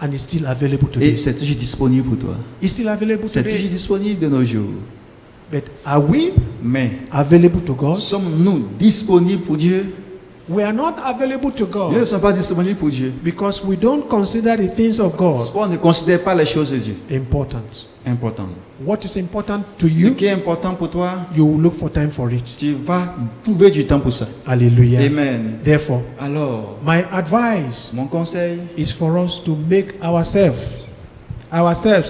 And it's still available Et today. c'est toujours disponible pour toi. It's still available C'est toujours today. disponible de nos jours. But are we Mais available to God? sommes-nous disponibles pour Dieu? We are not available to Nous ne God sommes pas disponibles pour Dieu. because we don't consider the things of Parce God qu'on ne considère pas les choses de Dieu important. importantes. What is important to Ce you, qui est important pour toi, you will look for time for it. tu vas trouver du temps pour ça. Hallelujah. Amen. Therefore, Alors, my advice mon conseil, is for us to make ourselves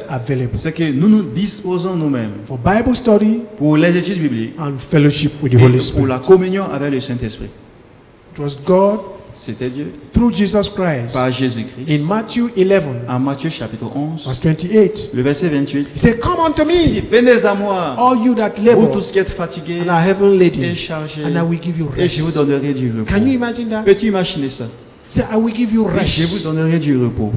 available c'est que nous nous disposons nous-mêmes for Bible study pour les études bibliques and fellowship with the et Holy pour Spirit. la communion avec le Saint-Esprit. It was God C'était Dieu through Jesus Christ par Jésus-Christ. in Matthew 11, En Matthieu chapitre 11, verse 28. le verset 28, He said, Come unto il dit, me, venez à moi, all you that vous labor tous qui êtes fatigués and are heavy et laden, chargés, and I will give you et je vous rest. donnerai du repos. Can you imagine that? Peux-tu imaginer ça? Say, I will give you Et je vous rest. donnerai du repos.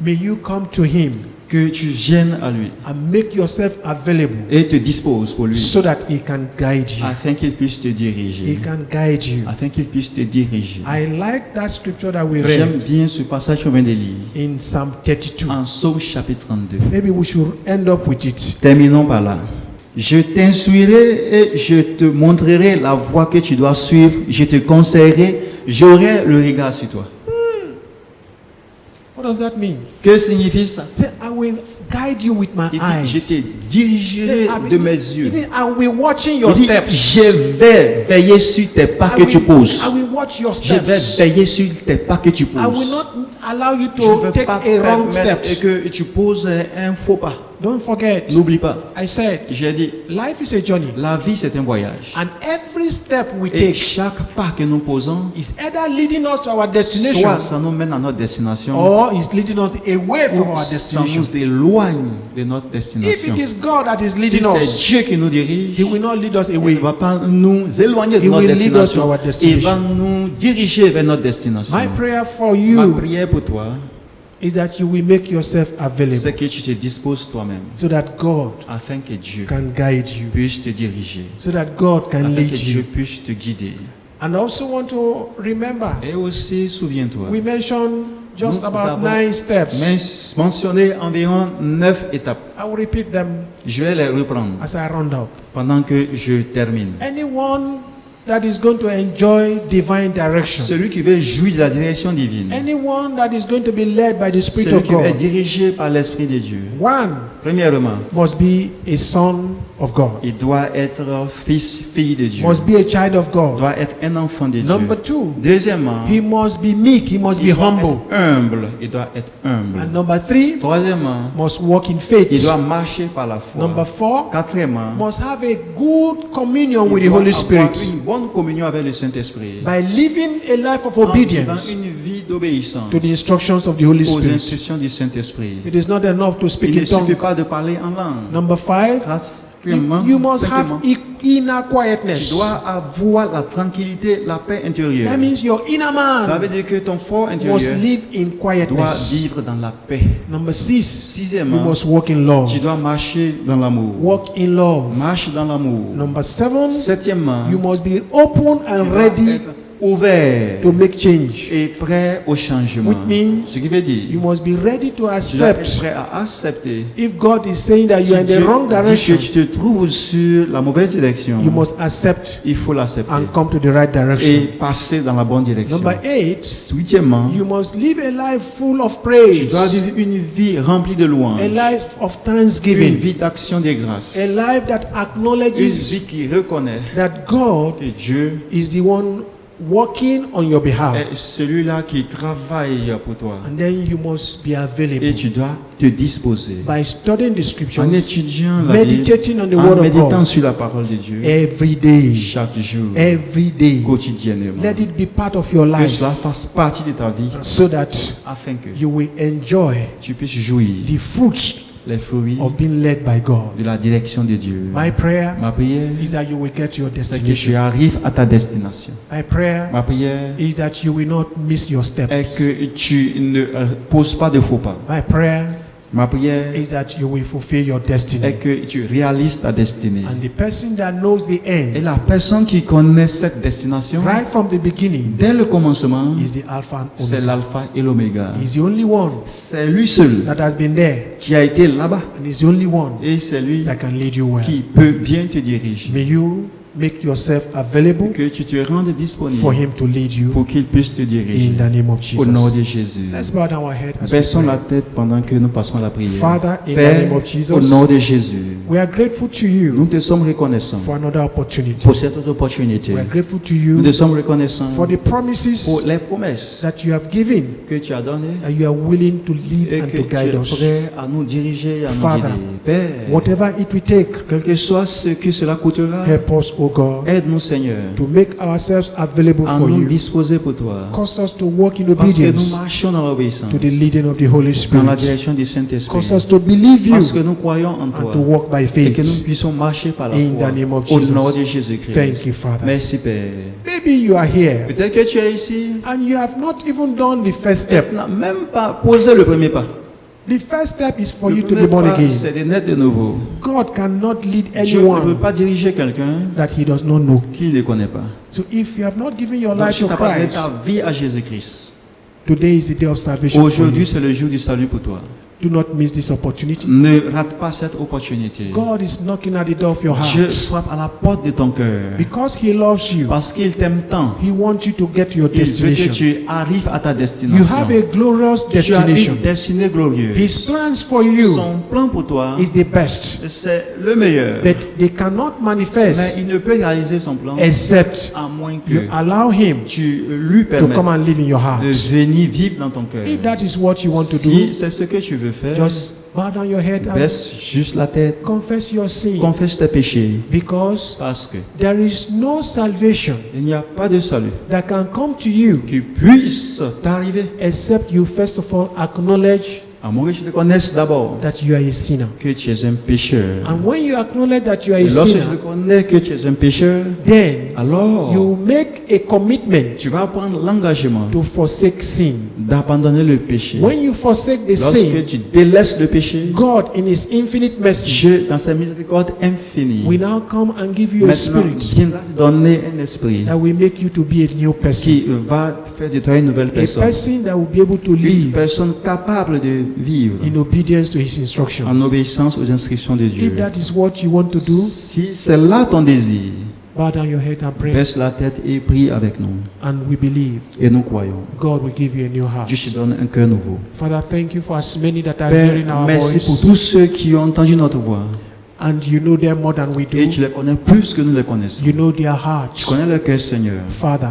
May you come to Him Que tu viennes à lui and make yourself available et te disposes pour lui so that He can guide you. afin qu'il puisse te He diriger. can guide you. Afin qu'il puisse te diriger. I like that scripture that we J'aime read bien ce passage qu'on vient de lire in Psalm 32. en Psaume chapitre 32. Maybe we should end up with it. Terminons par là. Je t'instruirai et je te montrerai la voie que tu dois suivre. Je te conseillerai. J'aurai le regard sur toi. What does that mean? Que signifie ça? Say, I will guide you with my Il dit, je eyes. te dirigerai de mes yeux. It means I will be watching Il your dit, steps. je vais veiller sur tes pas que tu poses. I will watch your Je vais steps. veiller sur tes pas que tu I will poses. not allow you Je ne to vais take pas a wrong permettre step. que tu poses un faux pas. Don't forget, N'oublie pas, I said, j'ai dit, life is a journey. la vie c'est un voyage. And every step we Et take chaque pas que nous posons, is either leading us to our soit destination ça nous mène à notre destination, or is leading us away from ou our ça destination. nous éloigne de notre If destination. it is God that is Si leading c'est us, Dieu qui nous dirige, He will not lead us il away. ne va pas nous éloigner de He notre will lead us to destination. our Il destination. va nous diriger vers notre destination. My prayer for Ma you prière pour toi, is that you will make yourself c'est available que tu te disposes toi-même so that God afin que Dieu can guide you, puisse te diriger, so that God can afin lead que Dieu you. puisse te guider. And I also want to remember, Et aussi, souviens-toi, we mentioned just Nous about avons 9 steps. mentionné environ 9 étapes. I will repeat them Je vais les reprendre as I round up. pendant que je termine. Anyone that is going to enjoy divine direction, Celui qui veut jouir de la direction divine, anyone that is going to be led by the Spirit celui of qui veut être God, dirigé par l'Esprit de Dieu, one premièrement, must be a son of God, il doit être fils, fille de Dieu. must be a child of Il God. doit être un enfant de Dieu. Number two, Deuxièmement, he must be meek, he must be il doit humble. être humble. Il doit être humble. And number three, Troisièmement, must walk in il faith. doit marcher par la foi. Number four, Quatrièmement, must have a good communion il with the doit Holy avoir Spirit une bonne communion avec le Saint-Esprit. by living a life of En vivant obedience une vie d'obéissance to the instructions of the Holy aux Spirit. instructions du Saint-Esprit. It is not enough to speak Il ne in suffit tongues. pas de parler en langue. Number five, Quatrièmement, you must have cinquièmement, inner tu quietness. dois avoir la tranquillité, la paix intérieure. That means your inner Ça man veut dire que ton fort must intérieur live in doit quietness. vivre dans la paix. Number six, you Sixièmement, must walk in love. tu dois marcher dans l'amour. Walk in love. Marche dans l'amour. Number seven, Septièmement, you must be open tu and dois ready être ouvert to make change. et prêt au changement. Which means Ce qui veut dire, You must be ready to tu dois être accept prêt à accepter. if God is saying that you Si are in the Dieu wrong dit direction. que tu te trouves sur la mauvaise direction, You must accept il faut l'accepter and come to the right et direction. passer dans la bonne direction. Number eight, Huitièmement, you must live a life full of tu praise, dois vivre une vie remplie de louanges, a life of une thanksgiving, vie d'action des grâces, a life that une acknowledges vie qui reconnaît that God que Dieu is the one working on your behalf. est celui-là qui travaille pour toi. And then you must be Et available tu dois te disposer by studying the scriptures, en étudiant la Bible, meditating on the en word of méditant God sur la parole de Dieu every day, chaque jour, every day. quotidiennement. Let it be part of your Que life cela fasse partie de ta vie so that afin que you will enjoy tu puisses jouir the fruits les fruits of being led by God. de la direction de Dieu. My prayer Ma prière, is that you will get your c'est que tu destination. arrives à ta destination. My prayer Ma prière is that you will not miss your step. est que tu ne poses pas de faux pas. My prayer Ma prière is that you will fulfill your destiny. est que tu réalises ta destinée. And the person that knows the Et end la personne qui connaît cette destination, right from the beginning dès le commencement, is the Alpha and c'est Omega. l'alpha et l'oméga. He's the only one C'est lui seul that has been there, qui a été là-bas. and he's the only one Et c'est lui that can lead you well. qui peut bien te diriger. May you make yourself available Que tu te rendes for disponible him to lead you pour qu'il puisse te diriger. in the name of Au nom de Jesus. Jésus. Let's bow down our head as we Baissons la pray. tête pendant que nous passons à la prière. Father, in the Père, name of Jesus, au nom de Jésus, we are grateful to nous you te sommes reconnaissants for another opportunity. pour cette autre opportunité. We are grateful to Nous te you sommes reconnaissants for the pour promises les promesses that you have given, que tu as données that you are willing to lead et and que to tu guide es us. prêt à nous diriger et à nous Father, guider. Père, Whatever it will take, quel que soit ce que cela coûtera, help us, O God, aide-nous Seigneur to make ourselves available à for nous you. disposer pour toi. Cause us to walk in Parce que nous obedience marchons dans l'obéissance, to the leading of the Holy dans la Spirit. direction du Saint-Esprit. Cause us to believe you Parce que nous croyons en and toi to walk by et que nous faith. puissions marcher par la In foi the name of au Jesus. nom de Jésus-Christ. Thank you, Father. Merci Père. Maybe you are here Peut-être que tu es ici and you have not even done the first et step. tu n'as même pas posé le premier pas. The first step is for Le you to premier be born pas, again. c'est de naître de nouveau. God cannot lead Dieu ne peut anyone pas diriger quelqu'un that he does not know. qu'il ne connaît pas. So if you have not given your Donc, life si to tu n'as pas donné Christ, ta vie à Jésus-Christ, today is the day of salvation for aujourd'hui you. c'est le jour du salut pour toi. Do not miss this opportunity. Ne rate pas cette opportunité. God is knocking at the door of your Dieu heart. frappe à la porte de ton cœur. Because he loves you, Parce qu'il t'aime tant. he wants you to get to your Il veut que destination. tu arrives à ta You destination. have a glorious Tu as destination. une destinée glorieuse. His plans for you Son plan pour toi, is the best. c'est le meilleur. But they cannot Mais manifest il ne peut réaliser son plan except à moins que you allow him tu lui to come permettes and live in your heart. de venir vivre dans ton cœur. If that is what you want to Si do, c'est ce que tu veux faire, just Bow down your head and Baisse juste la tête. confess your sin. Confesse tes péchés. Because Parce que there is no salvation il n'y a pas de salut that can come to you qui puisse t'arriver. except you first of all acknowledge À moins que tu te connaisses d'abord that you are a sinner. que tu es un pécheur. And when you acknowledge that you are Et a lorsque tu sinner, reconnais que tu es un pécheur, then alors you make a commitment tu vas prendre l'engagement to forsake sin. d'abandonner le péché. When you forsake the Lorsque sin, tu délaisses le péché, God in His infinite mercy Dieu, dans sa miséricorde infinie, will now come and give you a maintenant spirit viendra te donner un esprit that will make you to be a new person. qui va faire de toi une nouvelle A personne. person that will be able to Une live personne capable de vivre in obedience to His instruction. en obéissance aux instructions de Dieu. If that is what you want to do, Si c'est là ton désir, bow down your head and pray. baisse la tête et prie avec nous. And we believe Et nous croyons. God will give you a new heart. Dieu te donne un cœur nouveau. Father, thank you for as many that are Père, hearing our merci pour voice. tous ceux qui ont entendu notre voix. And you know them more than we Et tu do. les connais plus que nous les connaissons. You know their Tu hearts. connais leur cœur, Seigneur. Father,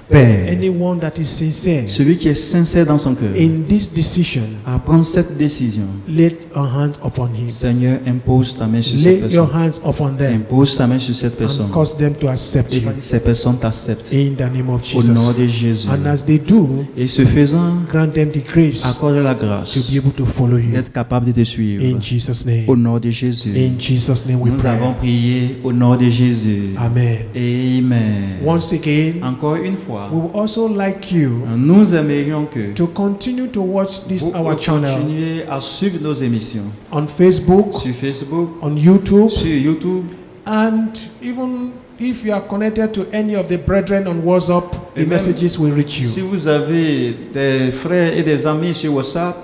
Père, anyone that is sincere celui qui est sincère dans son cœur, in this decision, à prendre cette décision, lay your hand upon him. Seigneur, impose ta main sur cette Lay your personne. hands upon them Impose ta main sur cette personne. and cause them to accept Et you que ces personnes t'acceptent. in the name of Au nom Jesus. de Jésus. And as they do, Et ce faisant, grant them the grace accorde la grâce to be able to follow you. d'être capable de te suivre. In Jesus' Au name. nom de Jésus. In Jesus' name we Nous pray. avons prié au nom de Jésus. Amen. Amen. Once again, Encore une fois, we would also like you nous aimerions que to continue to watch this vous our channel continuez à suivre nos émissions on Facebook, sur Facebook, on YouTube, sur YouTube. and even if you are connected to any of the brethren on WhatsApp, the Amen. messages will reach Si you. vous avez des frères et des amis sur WhatsApp,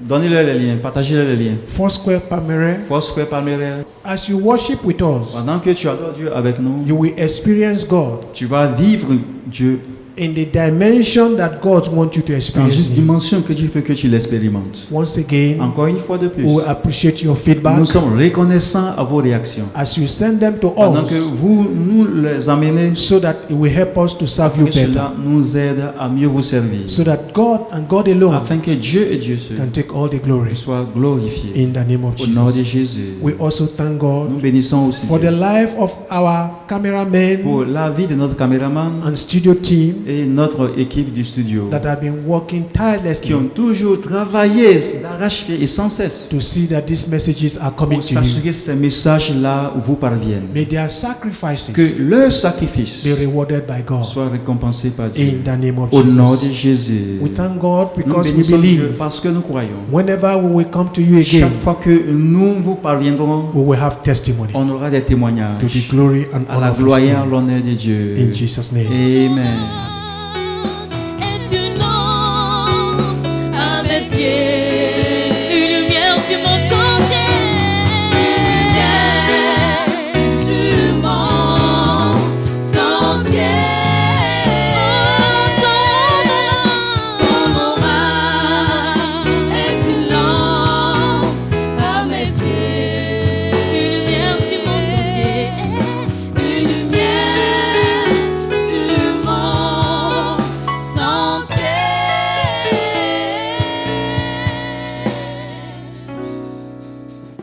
donnez-leur les liens, partagez-leur les liens. Foursquare Palmyra, Foursquare Palmyra, as you worship with us, pendant que tu adores Dieu avec nous, you will experience God tu vas vivre Dieu in the dimension that God wants you to dans experience une Him. dimension que Dieu veut que tu l'expérimentes. Once again, Encore une fois de plus, we will appreciate your feedback nous sommes reconnaissants à vos réactions. as you send them to Pendant que us, vous nous les amenez, so that it will help us to serve you que better, cela nous aide à mieux vous servir. so that God and God alone Afin que Dieu et Dieu seul can take all the glory soient glorifiés. in the name of Au nom de Jesus. Jésus. We also thank God Nous bénissons aussi for the Dieu life of our cameraman pour la vie de notre caméraman and studio team et notre équipe du studio that have been working qui tirelessly ont toujours travaillé d'arrache-pied et sans cesse to see that these messages are coming pour to you. s'assurer que ces messages-là vous parviennent. May their sacrifices Que leur sacrifice be rewarded by God soit récompensé par Dieu. in the name of Au nom de Jesus. Jésus. We thank God Nous because we bénissons Dieu believe parce que nous croyons. whenever we will come to you again, Chaque fois que nous vous parviendrons, we will have testimony on aura des témoignages to the glory and à la honor of His gloire et à name. l'honneur de Dieu. In Jesus' name. Amen.